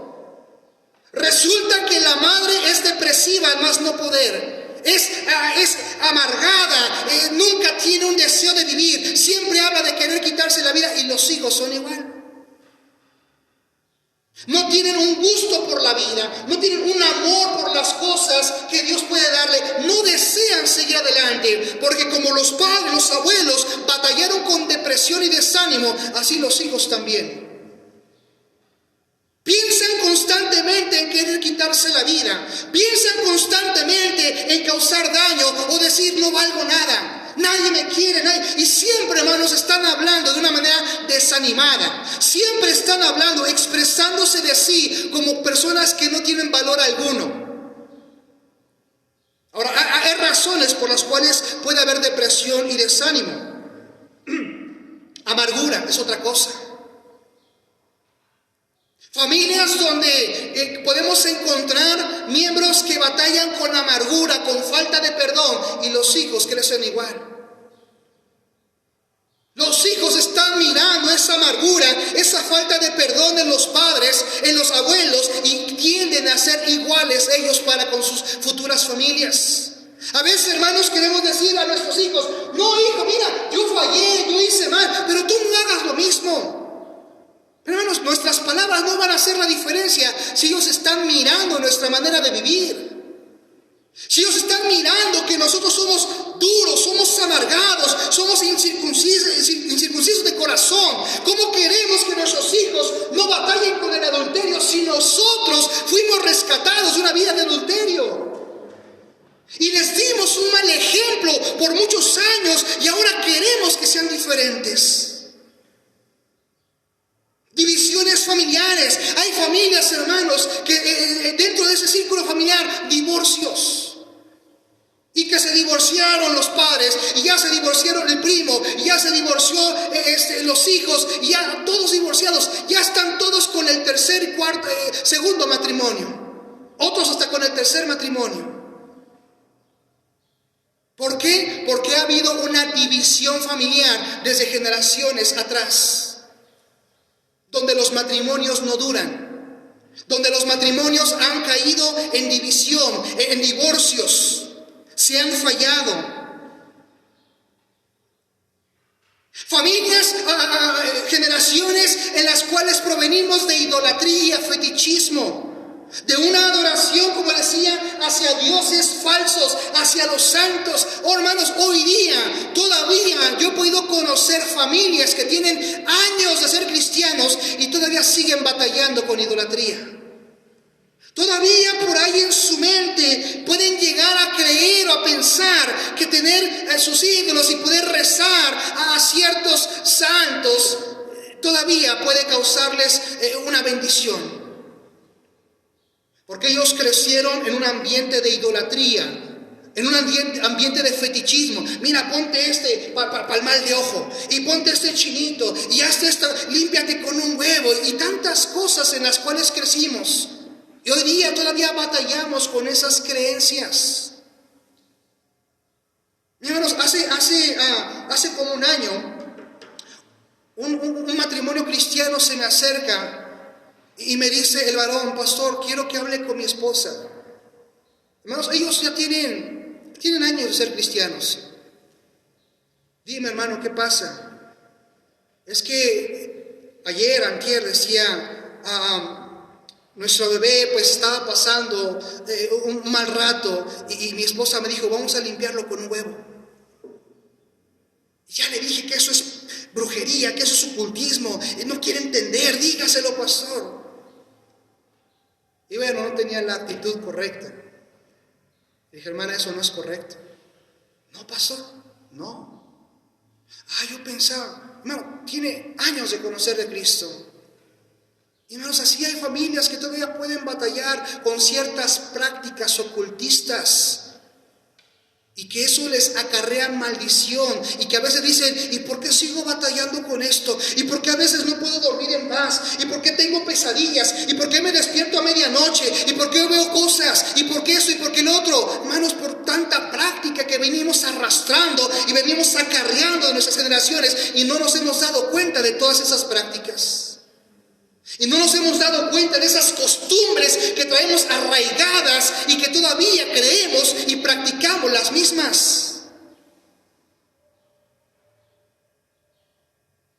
Resulta que la madre es depresiva al más no poder. Es amargada, nunca tiene un deseo de vivir, siempre habla de querer quitarse la vida y los hijos son igual. No tienen un gusto por la vida, no tienen un amor por las cosas que Dios puede darle, no desean seguir adelante, porque como los padres, los abuelos batallaron con depresión y desánimo, así los hijos también. Piensan constantemente en querer quitarse la vida, piensan constantemente en causar daño o decir no valgo nada. Nadie me quiere, y siempre, hermanos, están hablando de una manera desanimada. Siempre están hablando, expresándose de sí como personas que no tienen valor alguno. Ahora, hay razones por las cuales puede haber depresión y desánimo. Amargura es otra cosa. Familias donde podemos encontrar miembros que batallan con amargura, con falta de perdón, y los hijos crecen igual. Los hijos están mirando esa amargura, esa falta de perdón en los padres, en los abuelos, y tienden a ser iguales ellos para con sus futuras familias. A veces, hermanos, queremos decir a nuestros hijos: no, hijo, mira, yo fallé, yo hice mal, pero tú no hagas lo mismo. Pero, hermanos, nuestras palabras no van a hacer la diferencia si ellos están mirando nuestra manera de vivir. Si ellos están mirando que nosotros somos duros, somos amargados, somos incircuncisos de corazón, ¿cómo queremos que nuestros hijos no batallen con el adulterio si nosotros fuimos rescatados de una vida de adulterio? Y les dimos un mal ejemplo por muchos años y ahora queremos que sean diferentes. Divisiones familiares. Hay familias, hermanos, que dentro de ese círculo familiar, divorcios. Y que se divorciaron los padres, y ya se divorciaron el primo, y ya se divorció los hijos, y ya todos divorciados, ya están todos con el tercer y cuarto, segundo matrimonio. Otros hasta con el tercer matrimonio. ¿Por qué? Porque ha habido una división familiar desde generaciones atrás. Donde los matrimonios no duran, donde los matrimonios han caído en división, en divorcios, se han fallado. Familias, generaciones en las cuales provenimos de idolatría, fetichismo, de una adoración, como decía, hacia dioses falsos, hacia los santos. Oh, hermanos, hoy día todavía yo he podido conocer familias que tienen años de ser cristianos y todavía siguen batallando con idolatría. Todavía por ahí en su mente pueden llegar a creer o a pensar que tener sus ídolos y poder rezar a ciertos santos todavía puede causarles una bendición. Porque ellos crecieron en un ambiente de idolatría, en un ambiente de fetichismo. Mira, ponte para el mal de ojo, y ponte este chinito, y hazte límpiate con un huevo, y tantas cosas en las cuales crecimos. Y hoy día todavía batallamos con esas creencias. Mis hermanos, hace como un año, un matrimonio cristiano se me acerca y me dice el varón: pastor, quiero que hable con mi esposa. Hermanos, ellos ya tienen años de ser cristianos. Dime, hermano, ¿qué pasa? Es que antier decía, nuestro bebé pues estaba pasando un mal rato y mi esposa me dijo: vamos a limpiarlo con un huevo. Y ya le dije que eso es brujería, que eso es ocultismo. Él no quiere entender, dígaselo, pastor. Y bueno, no tenía la actitud correcta. Dije: hermana, eso no es correcto. No, pastor, no. Yo pensaba, hermano, tiene años de conocer de Cristo. Y hermanos, así hay familias que todavía pueden batallar con ciertas prácticas ocultistas. Y que eso les acarrea maldición. Y que a veces dicen: ¿y por qué sigo batallando con esto? ¿Y por qué a veces no puedo dormir en paz? ¿Y por qué tengo pesadillas? ¿Y por qué me despierto a medianoche? ¿Y por qué veo cosas? ¿Y por qué eso? ¿Y por qué lo otro? Hermanos, por tanta práctica que venimos arrastrando y venimos acarreando de nuestras generaciones, y no nos hemos dado cuenta de todas esas prácticas. Y no nos hemos dado cuenta de esas costumbres que traemos arraigadas y que todavía creemos y practicamos las mismas.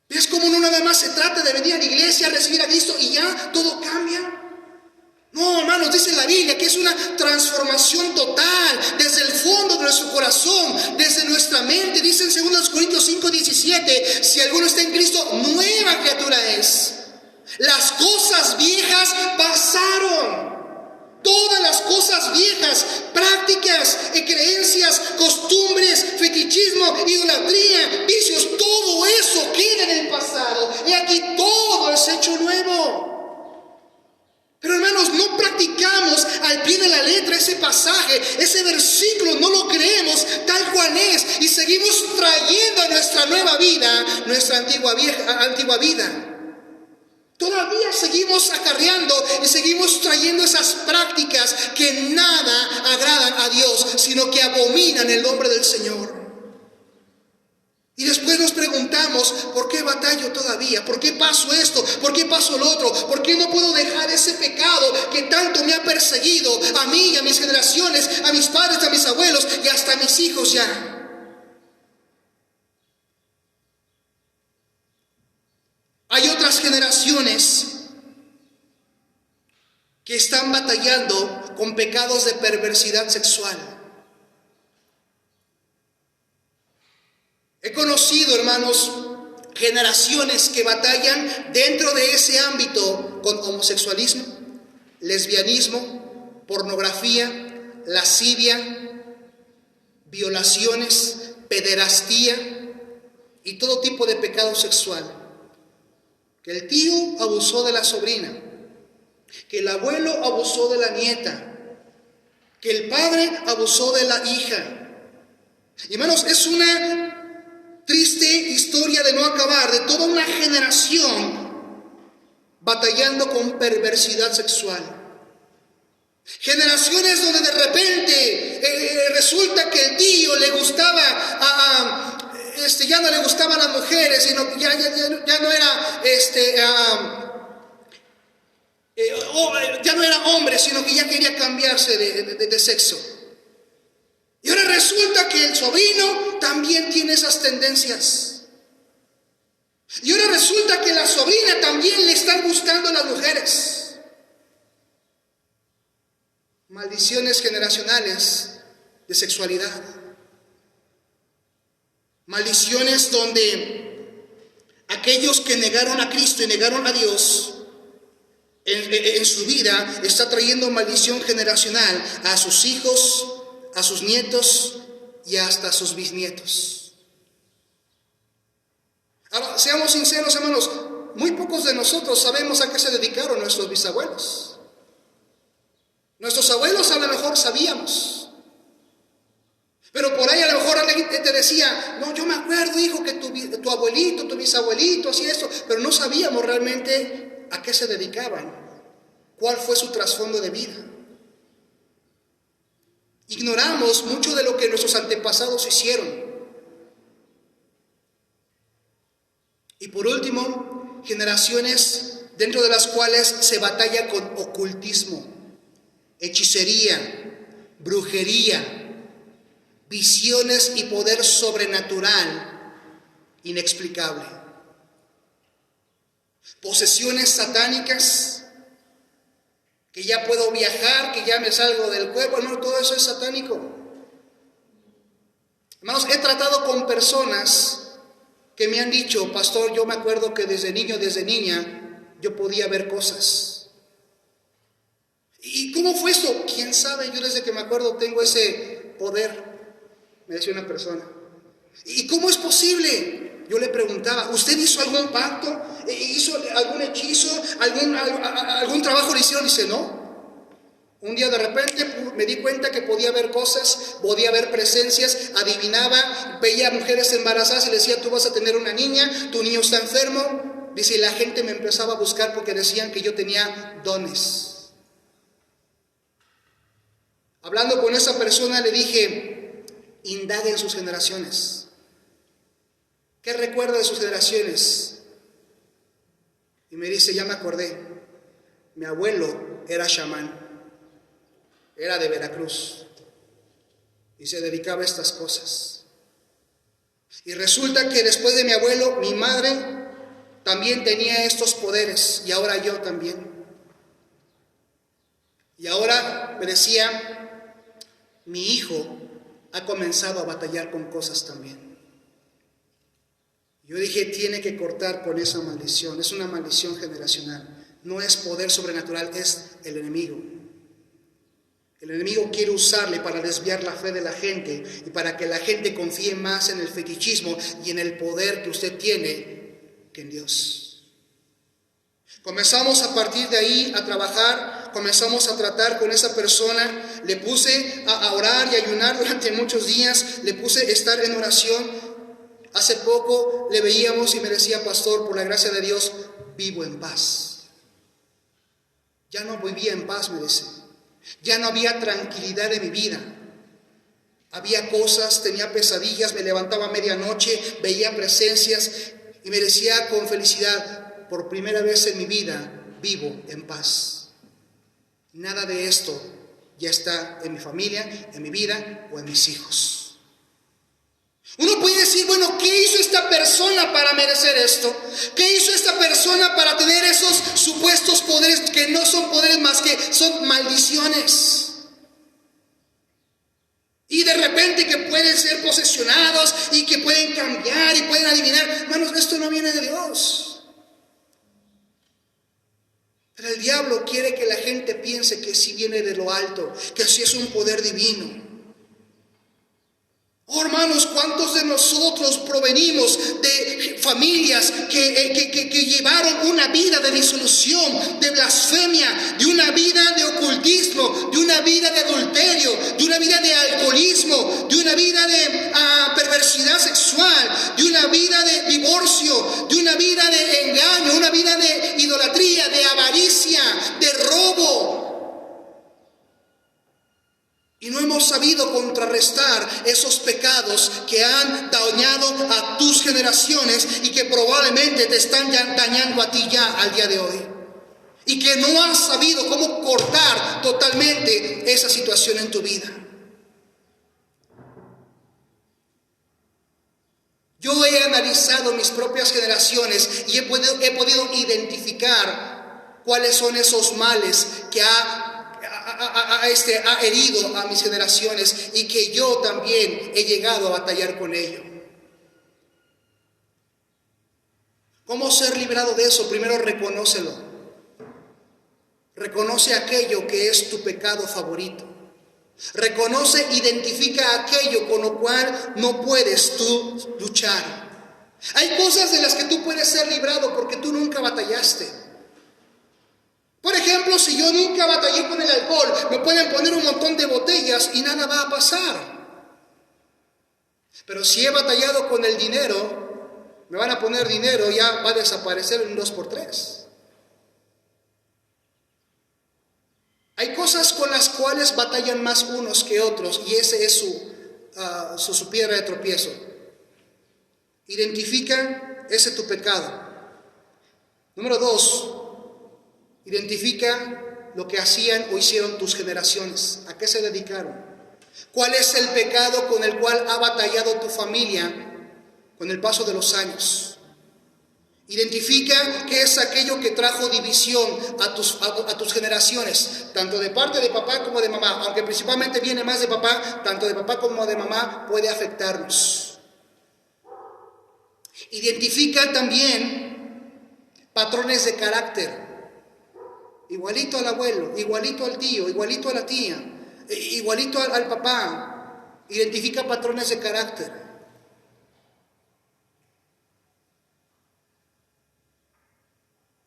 ¿Ves cómo no nada más se trata de venir a la iglesia, recibir a Cristo y ya todo cambia? No, hermanos, dice la Biblia que es una transformación total desde el fondo de nuestro corazón, desde nuestra mente. Dice en 2 Corintios 5:17, si alguno está en Cristo, nueva criatura es. Las cosas viejas pasaron. Todas las cosas viejas, prácticas, creencias, costumbres, fetichismo, idolatría, vicios, todo eso queda en el pasado. Y aquí todo es hecho nuevo. Pero hermanos, no practicamos al pie de la letra ese pasaje, ese versículo, no lo creemos tal cual es. Y seguimos trayendo a nuestra nueva vida, nuestra antigua vida. Todavía seguimos acarreando y seguimos trayendo esas prácticas que nada agradan a Dios, sino que abominan el nombre del Señor. Y después nos preguntamos, ¿por qué batallo todavía? ¿Por qué paso esto? ¿Por qué paso lo otro? ¿Por qué no puedo dejar ese pecado que tanto me ha perseguido a mí y a mis generaciones, a mis padres, a mis abuelos y hasta a mis hijos ya? Hay otras generaciones que están batallando con pecados de perversidad sexual. He conocido, hermanos, generaciones que batallan dentro de ese ámbito con homosexualismo, lesbianismo, pornografía, lascivia, violaciones, pederastía y todo tipo de pecado sexual. Que el tío abusó de la sobrina, que el abuelo abusó de la nieta, que el padre abusó de la hija. Y hermanos, es una triste historia de no acabar, de toda una generación batallando con perversidad sexual. Generaciones donde de repente resulta que el tío le gustaba ya no le gustaban las mujeres, sino ya no era ya no era hombre, sino que ya quería cambiarse de sexo. Y ahora resulta que el sobrino también tiene esas tendencias. Y ahora resulta que la sobrina también le están gustando las mujeres. Maldiciones generacionales de sexualidad. Maldiciones donde aquellos que negaron a Cristo y negaron a Dios en su vida está trayendo maldición generacional a sus hijos, a sus nietos y hasta a sus bisnietos. Ahora, seamos sinceros, hermanos, muy pocos de nosotros sabemos a qué se dedicaron nuestros bisabuelos. Nuestros abuelos a lo mejor sabíamos. Pero por ahí a lo mejor alguien te decía, no, yo me acuerdo, hijo, que tu abuelito, tu bisabuelito, así esto, pero no sabíamos realmente a qué se dedicaban, cuál fue su trasfondo de vida. Ignoramos mucho de lo que nuestros antepasados hicieron. Y por último, generaciones dentro de las cuales se batalla con ocultismo, hechicería, brujería, visiones y poder sobrenatural inexplicable. Posesiones satánicas, que ya puedo viajar, que ya me salgo del cuerpo, no, todo eso es satánico. Hermanos, he tratado con personas que me han dicho, pastor, yo me acuerdo que desde niño, desde niña, yo podía ver cosas. ¿Y cómo fue eso? ¿Quién sabe? Yo desde que me acuerdo tengo ese poder. Me decía una persona. ¿Y cómo es posible? Yo le preguntaba, ¿usted hizo algún pacto? ¿Hizo algún hechizo? ¿Algún trabajo le hicieron? Dice, no. Un día de repente me di cuenta que podía ver cosas, podía ver presencias, adivinaba, veía mujeres embarazadas y le decía, tú vas a tener una niña, tu niño está enfermo. Dice, y la gente me empezaba a buscar porque decían que yo tenía dones. Hablando con esa persona le dije, indague en sus generaciones. ¿Qué recuerda de sus generaciones? Y me dice, ya me acordé. Mi abuelo era chamán. Era de Veracruz. Y se dedicaba a estas cosas. Y resulta que después de mi abuelo, mi madre también tenía estos poderes. Y ahora yo también. Y ahora me decía, mi hijo ha comenzado a batallar con cosas también. Yo dije, tiene que cortar con esa maldición. Es una maldición generacional. No es poder sobrenatural, es el enemigo. El enemigo quiere usarle para desviar la fe de la gente y para que la gente confíe más en el fetichismo y en el poder que usted tiene que en Dios. Comenzamos a partir de ahí a trabajar, comenzamos a tratar con esa persona, le puse a orar y ayunar durante muchos días, le puse a estar en oración. Hace poco le veíamos y me decía, pastor, por la gracia de Dios, vivo en paz. Ya no vivía en paz, me decía. Ya no había tranquilidad en mi vida. Había cosas, tenía pesadillas, me levantaba a medianoche, veía presencias y me decía con felicidad, por primera vez en mi vida vivo en paz. Nada de esto ya está en mi familia, en mi vida o en mis hijos. Uno puede decir, bueno, ¿qué hizo esta persona para merecer esto? ¿Qué hizo esta persona para tener esos supuestos poderes que no son poderes más que son maldiciones? Y de repente que pueden ser posesionados y que pueden cambiar y pueden adivinar. Hermanos, esto no viene de Dios. Pero el diablo quiere que la gente piense que sí viene de lo alto, que sí es un poder divino. Oh, hermanos, ¿cuántos de nosotros provenimos de familias que llevaron una vida de disolución, de blasfemia, de una vida de ocultismo, de una vida de adulterio, de una vida de alcoholismo, de una vida de perversidad sexual, de una vida de divorcio, de una vida de engaño, una vida de idolatría, de avaricia, de robo? Y no hemos sabido contrarrestar esos pecados que han dañado a tus generaciones y que probablemente te están dañando a ti ya al día de hoy. Y que no has sabido cómo cortar totalmente esa situación en tu vida. Yo he analizado mis propias generaciones y he podido identificar cuáles son esos males que ha herido a mis generaciones y que yo también he llegado a batallar con ello. ¿Cómo ser librado de eso? Primero reconócelo. Reconoce aquello que es tu pecado favorito. Reconoce, identifica aquello con lo cual no puedes tú luchar. Hay cosas de las que tú puedes ser librado porque tú nunca batallaste. Por ejemplo, si yo nunca batallé con el alcohol, me pueden poner un montón de botellas y nada va a pasar. Pero si he batallado con el dinero, me van a poner dinero, ya va a desaparecer en un 2x3. Hay cosas con las cuales batallan más unos que otros y ese es su piedra de tropiezo. Identifica ese tu pecado. Número 2. Identifica lo que hacían o hicieron tus generaciones. ¿A qué se dedicaron? ¿Cuál es el pecado con el cual ha batallado tu familia con el paso de los años? Identifica qué es aquello que trajo división a tus generaciones, tanto de parte de papá como de mamá. Aunque principalmente viene más de papá, tanto de papá como de mamá puede afectarnos. Identifica también patrones de carácter. Igualito al abuelo, igualito al tío, igualito a la tía, igualito al papá. Identifica patrones de carácter.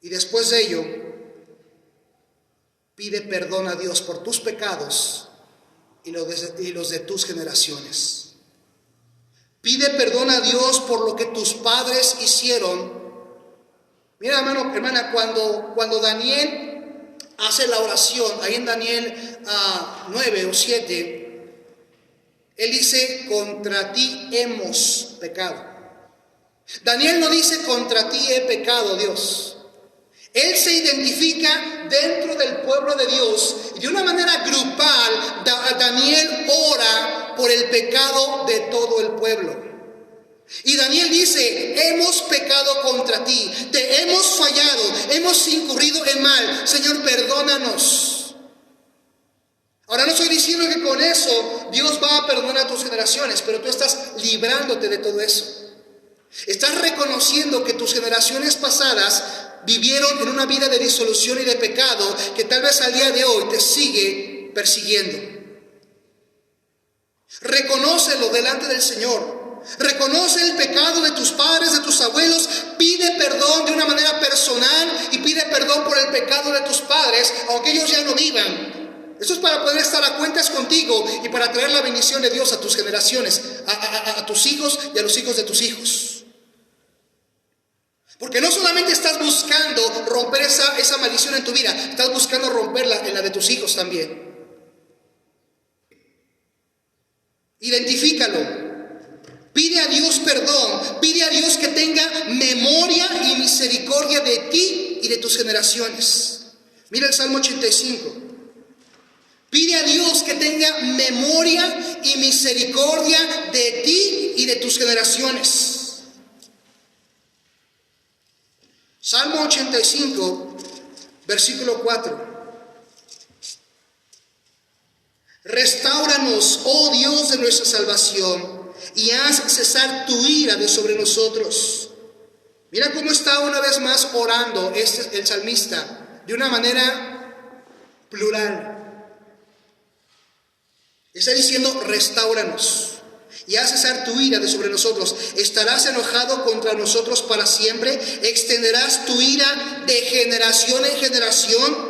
Y después de ello, pide perdón a Dios por tus pecados y los de tus generaciones. Pide perdón a Dios por lo que tus padres hicieron. Mira, hermano, hermana, cuando Daniel hace la oración, ahí en Daniel 9 o 7, él dice, contra ti hemos pecado. Daniel no dice, contra ti he pecado, Dios. Él se identifica dentro del pueblo de Dios y de una manera grupal, Daniel ora por el pecado de todo el pueblo. Y Daniel dice, hemos pecado contra ti, te hemos fallado, hemos incurrido en mal, Señor, perdónanos. Ahora, no estoy diciendo que con eso Dios va a perdonar a tus generaciones, pero tú estás librándote de todo eso. Estás reconociendo que tus generaciones pasadas vivieron en una vida de disolución y de pecado que tal vez al día de hoy te sigue persiguiendo. Reconócelo delante del Señor. Reconoce el pecado de tus padres, de tus abuelos. Pide perdón de una manera personal y pide perdón por el pecado de tus padres, aunque ellos ya no vivan. Eso es para poder estar a cuentas contigo y para traer la bendición de Dios a tus generaciones, a tus hijos y a los hijos de tus hijos. Porque no solamente estás buscando romper esa maldición en tu vida, estás buscando romperla en la de tus hijos también. Identifícalo. Pide a Dios perdón, pide a Dios que tenga memoria y misericordia de ti y de tus generaciones. Mira el Salmo 85. Pide a Dios que tenga memoria y misericordia de ti y de tus generaciones. Salmo 85, versículo 4. Restáuranos, oh Dios de nuestra salvación, y haz cesar tu ira de sobre nosotros. Mira cómo está una vez más orando el salmista, de una manera plural. Está diciendo, restáuranos y haz cesar tu ira de sobre nosotros. ¿Estarás enojado contra nosotros para siempre? ¿Extenderás tu ira de generación en generación?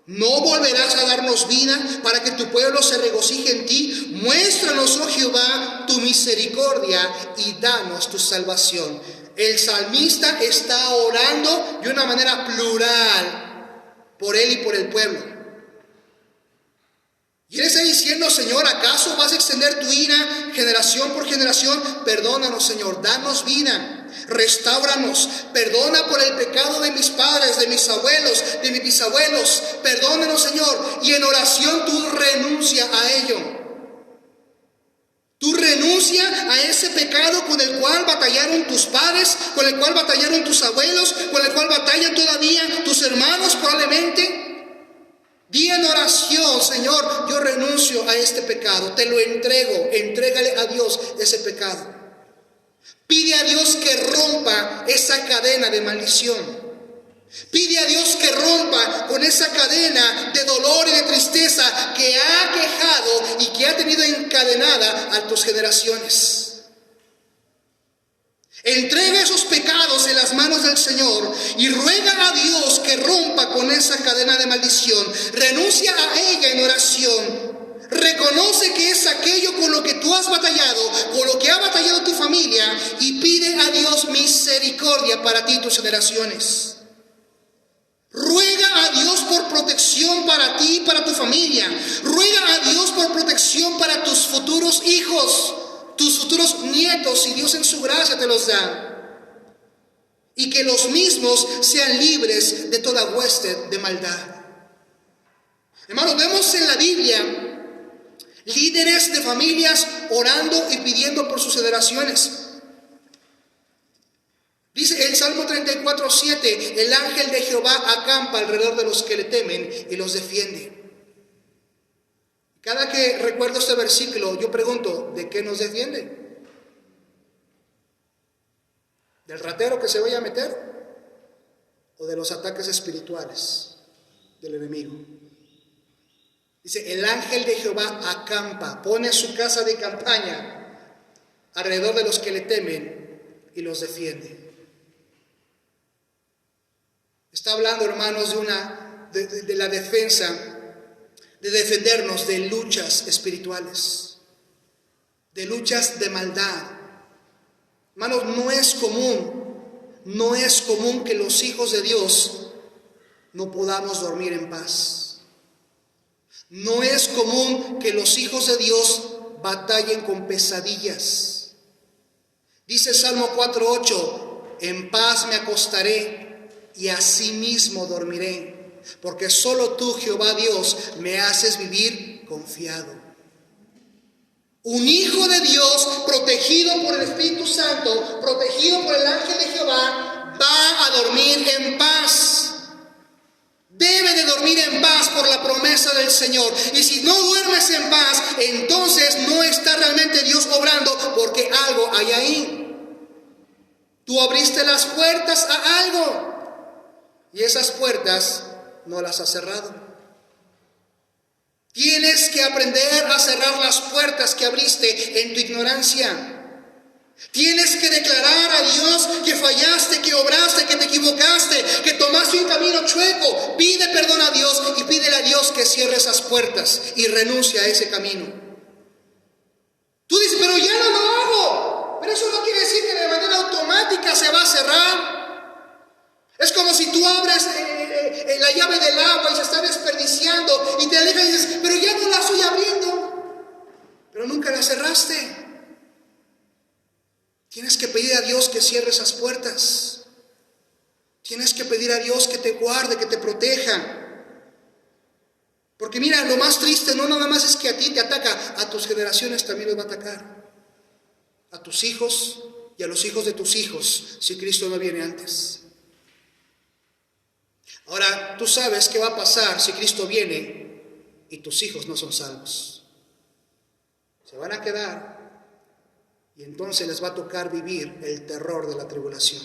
¿No volverás a darnos vida para que tu pueblo se regocije en ti? Muéstranos, oh Jehová, tu misericordia y danos tu salvación. El salmista está orando de una manera plural por él y por el pueblo. Y él está diciendo, Señor, ¿acaso vas a extender tu ira generación por generación? Perdónanos, Señor, danos vida, restáuranos, perdona por el pecado de mis padres, de mis abuelos, de mis bisabuelos. Perdónanos, Señor, y en oración tú renuncia a ello. Tú renuncia a ese pecado con el cual batallaron tus padres, con el cual batallaron tus abuelos, con el cual batallan todavía tus hermanos probablemente. Di en oración, Señor, yo renuncio a este pecado, te lo entrego, entrégale a Dios ese pecado. Pide a Dios que rompa esa cadena de maldición. Pide a Dios que rompa con esa cadena de dolor y de tristeza que ha quejado y que ha tenido encadenada a tus generaciones. Entrega esos pecados en las manos del Señor y ruega a Dios que rompa con esa cadena de maldición. Renuncia a ella en oración. Reconoce que es aquello con lo que tú has batallado, con lo que ha batallado tu familia, y pide a Dios misericordia para ti y tus generaciones. Ruega a Dios por protección para ti y para tu familia. Ruega a Dios por protección para tus futuros hijos, tus futuros nietos, si Dios en su gracia te los da. Y que los mismos sean libres de toda hueste de maldad. Hermanos, vemos en la Biblia líderes de familias orando y pidiendo por sus generaciones. Dice el Salmo 34:7, el ángel de Jehová acampa alrededor de los que le temen y los defiende. Cada que recuerdo este versículo, yo pregunto, ¿de qué nos defiende? ¿Del ratero que se vaya a meter? ¿O de los ataques espirituales del enemigo? Dice, el ángel de Jehová acampa, pone su casa de campaña alrededor de los que le temen y los defiende. Está hablando, hermanos, de la defensa, de defendernos de luchas espirituales, de luchas de maldad. Hermanos, no es común que los hijos de Dios no podamos dormir en paz. No es común que los hijos de Dios batallen con pesadillas. Dice Salmo 4:8, en paz me acostaré y asimismo dormiré, porque solo tú, Jehová Dios, me haces vivir confiado. Un hijo de Dios, protegido por el Espíritu Santo, protegido por el ángel de Jehová, va a dormir en paz. Debe de dormir en paz por la promesa del Señor. Y si no duermes en paz, entonces no está realmente Dios obrando, porque algo hay ahí. Tú abriste las puertas a algo y esas puertas no las has cerrado. Tienes que aprender a cerrar las puertas que abriste en tu ignorancia. Tienes que declarar a Dios que fallaste, que obraste, que te equivocaste, que tomaste un camino chueco. Pide perdón a Dios y pídele a Dios que cierre esas puertas y renuncia a ese camino. Tú dices, pero ya no lo hago. Pero eso no quiere decir que de manera automática se va a cerrar. Es como si tú abres la llave del agua y se está desperdiciando y te alejas y dices, pero ya no la estoy abriendo. Pero nunca la cerraste. Tienes que pedir a Dios que cierre esas puertas. Tienes que pedir a Dios que te guarde, que te proteja. Porque mira, lo más triste no nada más es que a ti te ataca, a tus generaciones también los va a atacar. A tus hijos y a los hijos de tus hijos, si Cristo no viene antes. Ahora, tú sabes qué va a pasar si Cristo viene y tus hijos no son salvos. Se van a quedar. Y entonces les va a tocar vivir el terror de la tribulación.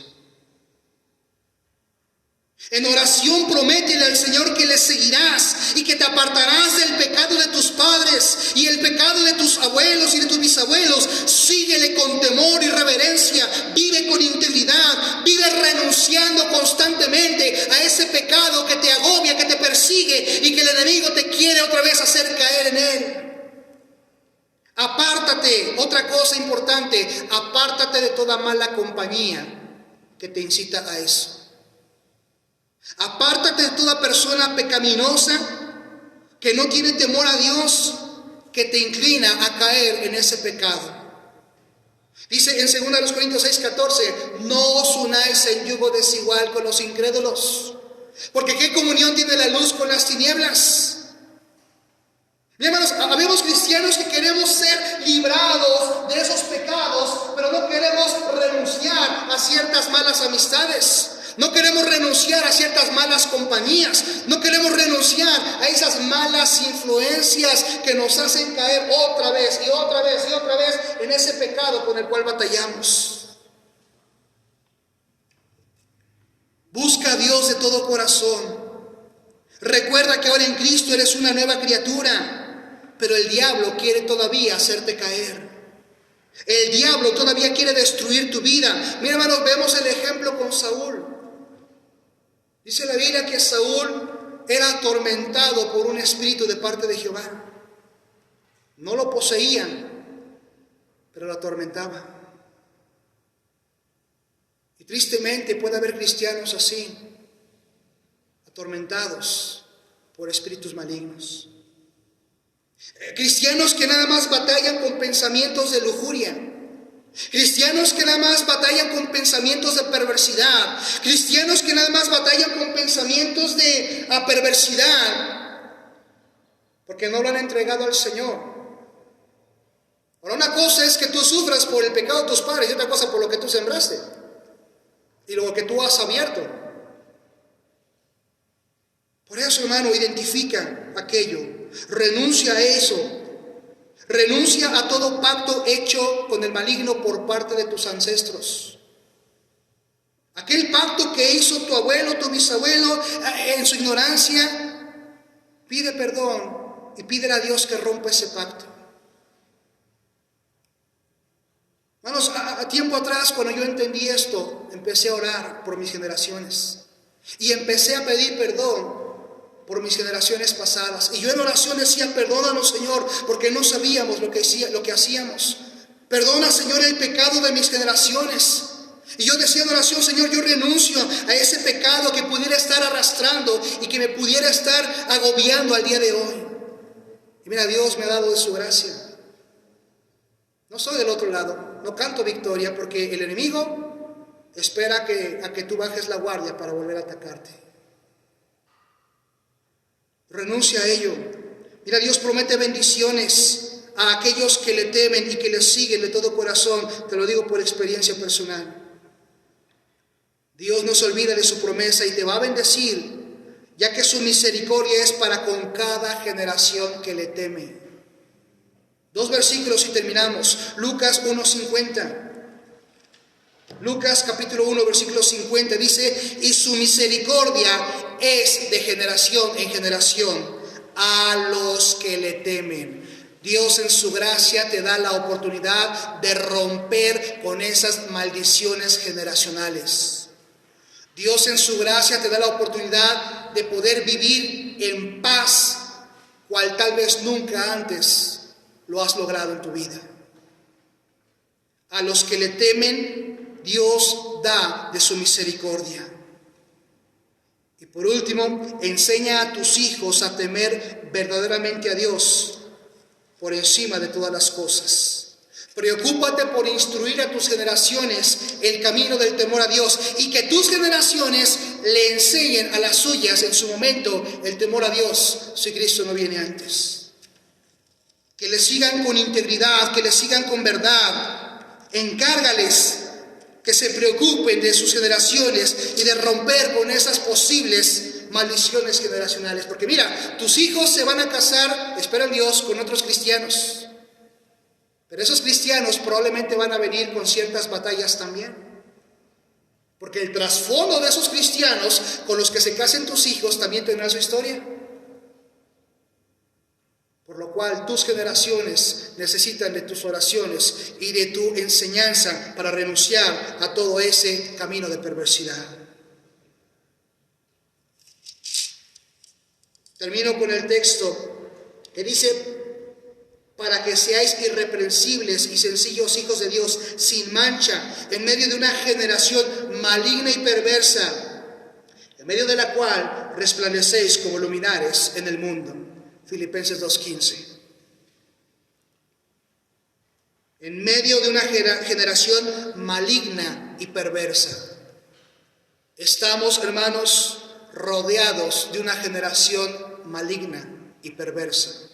En oración prométele al Señor que le seguirás y que te apartarás del pecado de tus padres y el pecado de tus abuelos y de tus bisabuelos. Síguele con temor y reverencia. Vive con integridad. Vive renunciando constantemente a ese pecado que te agobia, que te persigue y que el enemigo te quiere otra vez hacer caer en él. Apártate, otra cosa importante, apártate de toda mala compañía que te incita a eso. Apártate de toda persona pecaminosa que no tiene temor a Dios, que te inclina a caer en ese pecado. Dice en 2 Corintios 6:14, no os unáis en yugo desigual con los incrédulos, porque ¿qué comunión tiene la luz con las tinieblas? Bien, hermanos, habemos cristianos que queremos ser librados de esos pecados, pero no queremos renunciar a ciertas malas amistades. No queremos renunciar a ciertas malas compañías. No queremos renunciar a esas malas influencias que nos hacen caer otra vez y otra vez y otra vez en ese pecado con el cual batallamos. Busca a Dios de todo corazón. Recuerda que ahora en Cristo eres una nueva criatura. Pero el diablo quiere todavía hacerte caer. El diablo todavía quiere destruir tu vida. Mira, hermanos, vemos el ejemplo con Saúl. Dice la Biblia que Saúl era atormentado por un espíritu de parte de Jehová. No lo poseían, pero lo atormentaba. Y tristemente puede haber cristianos así, atormentados por espíritus malignos. Cristianos que nada más batallan con pensamientos de lujuria. Cristianos que nada más batallan con pensamientos de perversidad. Cristianos que nada más batallan con pensamientos de perversidad. Porque no lo han entregado al Señor. Ahora, una cosa es que tú sufras por el pecado de tus padres y otra cosa por lo que tú sembraste y lo que tú has abierto. Por eso, hermano, identifica aquello. Renuncia a eso. Renuncia a todo pacto hecho con el maligno por parte de tus ancestros. Aquel pacto que hizo tu abuelo, tu bisabuelo en su ignorancia, pide perdón y pídele a Dios que rompa ese pacto. Hermanos, a tiempo atrás, cuando yo entendí esto, empecé a orar por mis generaciones y empecé a pedir perdón por mis generaciones pasadas. Y yo en oración decía, perdónanos, Señor, porque no sabíamos lo que hacíamos. Perdona, Señor, el pecado de mis generaciones. Y yo decía en oración, Señor, yo renuncio a ese pecado que pudiera estar arrastrando y que me pudiera estar agobiando al día de hoy. Y mira, Dios me ha dado de su gracia. No soy del otro lado, no canto victoria, porque el enemigo espera a que tú bajes la guardia para volver a atacarte. Renuncia a ello. Mira, Dios promete bendiciones a aquellos que le temen y que le siguen de todo corazón. Te lo digo por experiencia personal. Dios no se olvida de su promesa y te va a bendecir ya que su misericordia es para con cada generación que le teme. 2 versículos y terminamos. Lucas 1:50. Lucas capítulo 1, versículo 50 dice: y su misericordia es de generación en generación a los que le temen. Dios en su gracia te da la oportunidad de romper con esas maldiciones generacionales. Dios en su gracia te da la oportunidad de poder vivir en paz, cual tal vez nunca antes lo has logrado en tu vida. A los que le temen, Dios da de su misericordia. Y por último, enseña a tus hijos a temer verdaderamente a Dios por encima de todas las cosas. Preocúpate por instruir a tus generaciones el camino del temor a Dios, y que tus generaciones le enseñen a las suyas en su momento el temor a Dios, si Cristo no viene antes. Que le sigan con integridad, que le sigan con verdad. Encárgales que se preocupen de sus generaciones y de romper con esas posibles maldiciones generacionales. Porque mira, tus hijos se van a casar, espera en Dios, con otros cristianos. Pero esos cristianos probablemente van a venir con ciertas batallas también. Porque el trasfondo de esos cristianos con los que se casen tus hijos también tendrá su historia. Por lo cual tus generaciones necesitan de tus oraciones y de tu enseñanza para renunciar a todo ese camino de perversidad. Termino con el texto que dice: para que seáis irreprensibles y sencillos hijos de Dios, sin mancha, en medio de una generación maligna y perversa, en medio de la cual resplandecéis como luminares en el mundo. Filipenses 2:15. En medio de una generación maligna y perversa. Estamos, hermanos, rodeados de una generación maligna y perversa.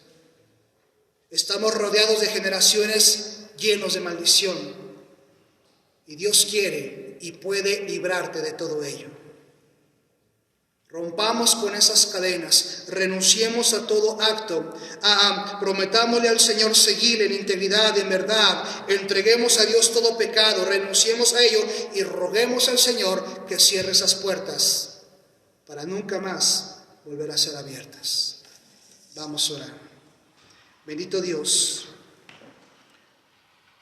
Estamos rodeados de generaciones llenos de maldición. Y Dios quiere y puede librarte de todo ello. Rompamos con esas cadenas, renunciemos a todo acto, prometámosle al Señor seguir en integridad, en verdad, entreguemos a Dios todo pecado, renunciemos a ello y roguemos al Señor que cierre esas puertas para nunca más volver a ser abiertas. Vamos a orar. Bendito Dios,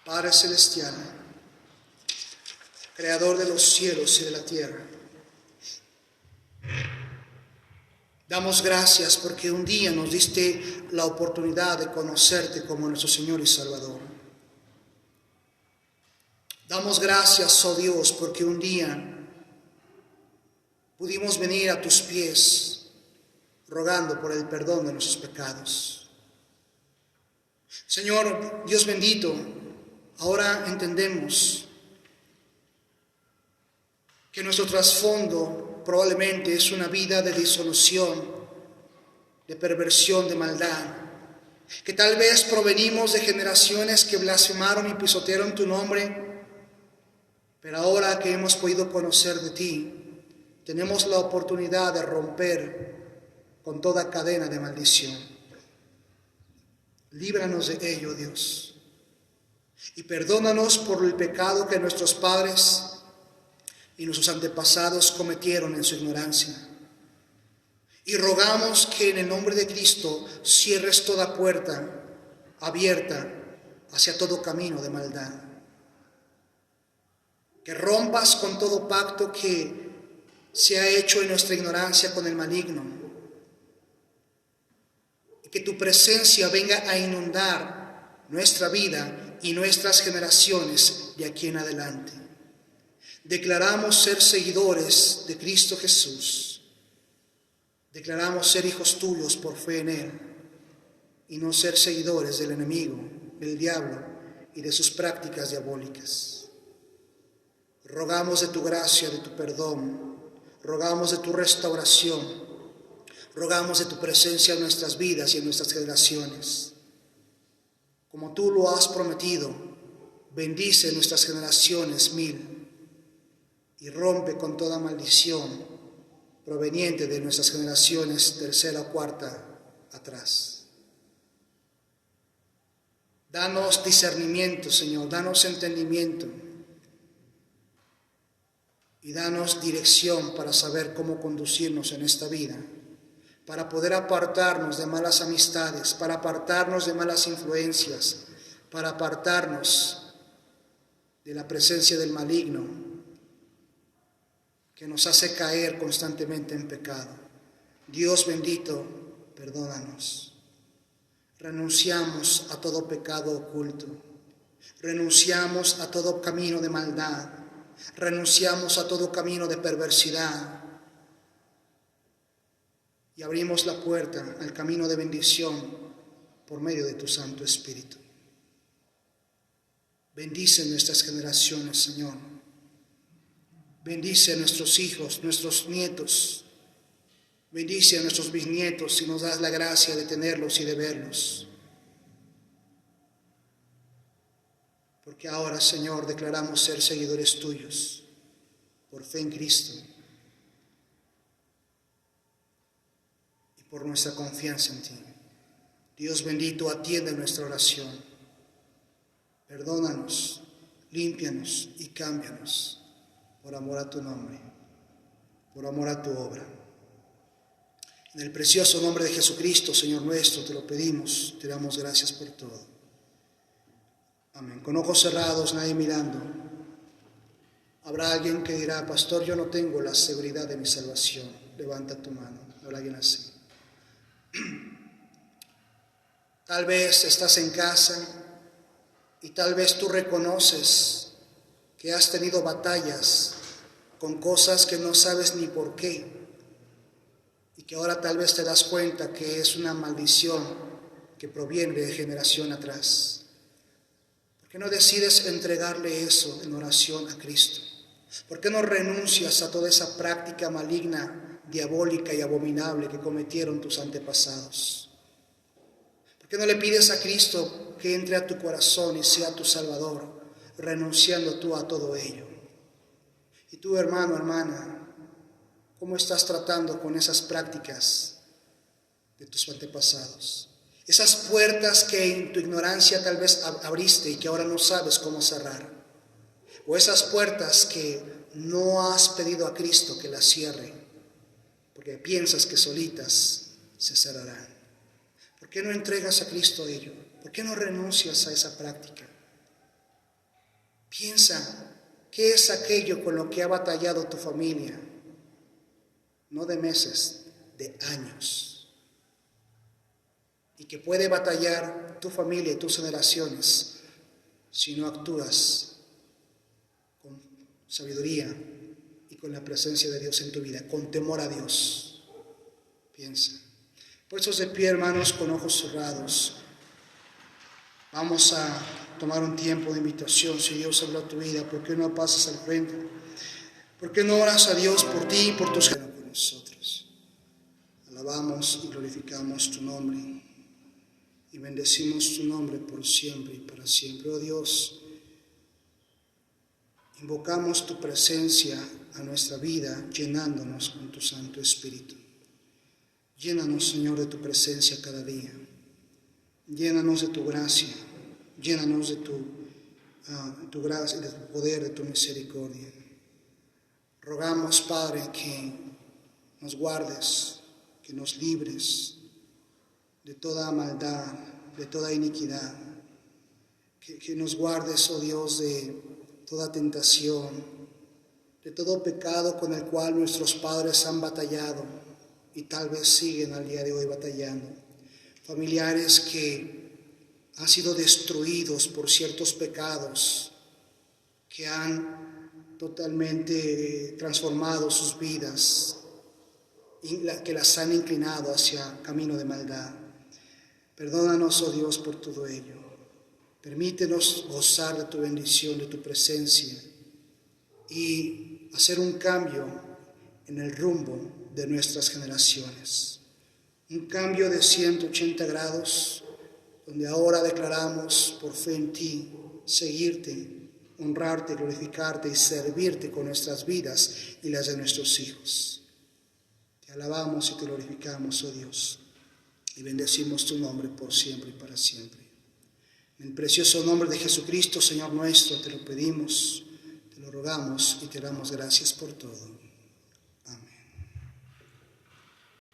Padre Celestial, Creador de los cielos y de la tierra. Damos gracias porque un día nos diste la oportunidad de conocerte como nuestro Señor y Salvador. Damos gracias, oh Dios, porque un día pudimos venir a tus pies rogando por el perdón de nuestros pecados. Señor, Dios bendito, ahora entendemos que nuestro trasfondo probablemente es una vida de disolución, de perversión, de maldad, que tal vez provenimos de generaciones que blasfemaron y pisotearon tu nombre, pero ahora que hemos podido conocer de ti, tenemos la oportunidad de romper con toda cadena de maldición. Líbranos de ello, Dios, y perdónanos por el pecado que nuestros padres y nuestros antepasados cometieron en su ignorancia. Y rogamos que en el nombre de Cristo cierres toda puerta abierta hacia todo camino de maldad. Que rompas con todo pacto que se ha hecho en nuestra ignorancia con el maligno. Y que tu presencia venga a inundar nuestra vida y nuestras generaciones de aquí en adelante. Declaramos ser seguidores de Cristo Jesús. Declaramos ser hijos tuyos por fe en Él y no ser seguidores del enemigo, del diablo y de sus prácticas diabólicas. Rogamos de tu gracia, de tu perdón, rogamos de tu restauración, rogamos de tu presencia en nuestras vidas y en nuestras generaciones. Como tú lo has prometido, bendice nuestras generaciones 1000. Y rompe con toda maldición proveniente de nuestras generaciones tercera o cuarta atrás. Danos discernimiento, Señor, danos entendimiento y danos dirección para saber cómo conducirnos en esta vida, para poder apartarnos de malas amistades, para apartarnos de malas influencias, para apartarnos de la presencia del maligno que nos hace caer constantemente en pecado. Dios bendito, perdónanos. Renunciamos a todo pecado oculto, renunciamos a todo camino de maldad, renunciamos a todo camino de perversidad y abrimos la puerta al camino de bendición por medio de tu Santo Espíritu. Bendice nuestras generaciones, Señor. Bendice a nuestros hijos, nuestros nietos. Bendice a nuestros bisnietos si nos das la gracia de tenerlos y de verlos. Porque ahora, Señor, declaramos ser seguidores tuyos por fe en Cristo y por nuestra confianza en ti. Dios bendito, atiende nuestra oración. Perdónanos, límpianos y cámbianos por amor a tu nombre, por amor a tu obra. En el precioso nombre de Jesucristo, Señor nuestro, te lo pedimos, te damos gracias por todo. Amén. Con ojos cerrados, nadie mirando. Habrá alguien que dirá: pastor, yo no tengo la seguridad de mi salvación. Levanta tu mano. Habrá alguien así. Tal vez estás en casa y tal vez tú reconoces que has tenido batallas con cosas que no sabes ni por qué. Y que ahora tal vez te das cuenta que es una maldición que proviene de generación atrás. ¿Por qué no decides entregarle eso en oración a Cristo? ¿Por qué no renuncias a toda esa práctica maligna, diabólica y abominable que cometieron tus antepasados? ¿Por qué no le pides a Cristo que entre a tu corazón y sea tu Salvador, renunciando tú a todo ello? Y tú, hermano, hermana, ¿cómo estás tratando con esas prácticas de tus antepasados? Esas puertas que en tu ignorancia tal vez abriste y que ahora no sabes cómo cerrar. O esas puertas que no has pedido a Cristo que las cierre, porque piensas que solitas se cerrarán. ¿Por qué no entregas a Cristo ello? ¿Por qué no renuncias a esa práctica? Piensa, ¿qué es aquello con lo que ha batallado tu familia? No de meses, de años. Y que puede batallar tu familia y tus generaciones si no actúas con sabiduría y con la presencia de Dios en tu vida, con temor a Dios. Piensa. Puestos de pie, hermanos, con ojos cerrados, vamos a tomar un tiempo de invitación. Si Dios habló a tu vida, ¿por qué no pasas al frente? ¿Por qué no oras a Dios por ti y por tus generaciones? Nosotros alabamos y glorificamos tu nombre y bendecimos tu nombre por siempre y para siempre. Oh Dios, invocamos tu presencia a nuestra vida, llenándonos con tu Santo Espíritu. Llénanos, Señor, de tu presencia cada día. Llénanos de tu gracia. Llénanos de tu gracia, de tu poder, de tu misericordia. Rogamos, Padre, que nos guardes, que nos libres de toda maldad, de toda iniquidad. Que nos guardes, oh Dios, de toda tentación, de todo pecado con el cual nuestros padres han batallado y tal vez siguen al día de hoy batallando. Familiares que han sido destruidos por ciertos pecados que han totalmente transformado sus vidas y que las han inclinado hacia camino de maldad. Perdónanos, oh Dios, por todo ello. Permítenos gozar de tu bendición, de tu presencia y hacer un cambio en el rumbo de nuestras generaciones. Un cambio de 180 grados, donde ahora declaramos por fe en ti, seguirte, honrarte, glorificarte y servirte con nuestras vidas y las de nuestros hijos. Te alabamos y te glorificamos, oh Dios, y bendecimos tu nombre por siempre y para siempre. En el precioso nombre de Jesucristo, Señor nuestro, te lo pedimos, te lo rogamos y te damos gracias por todo.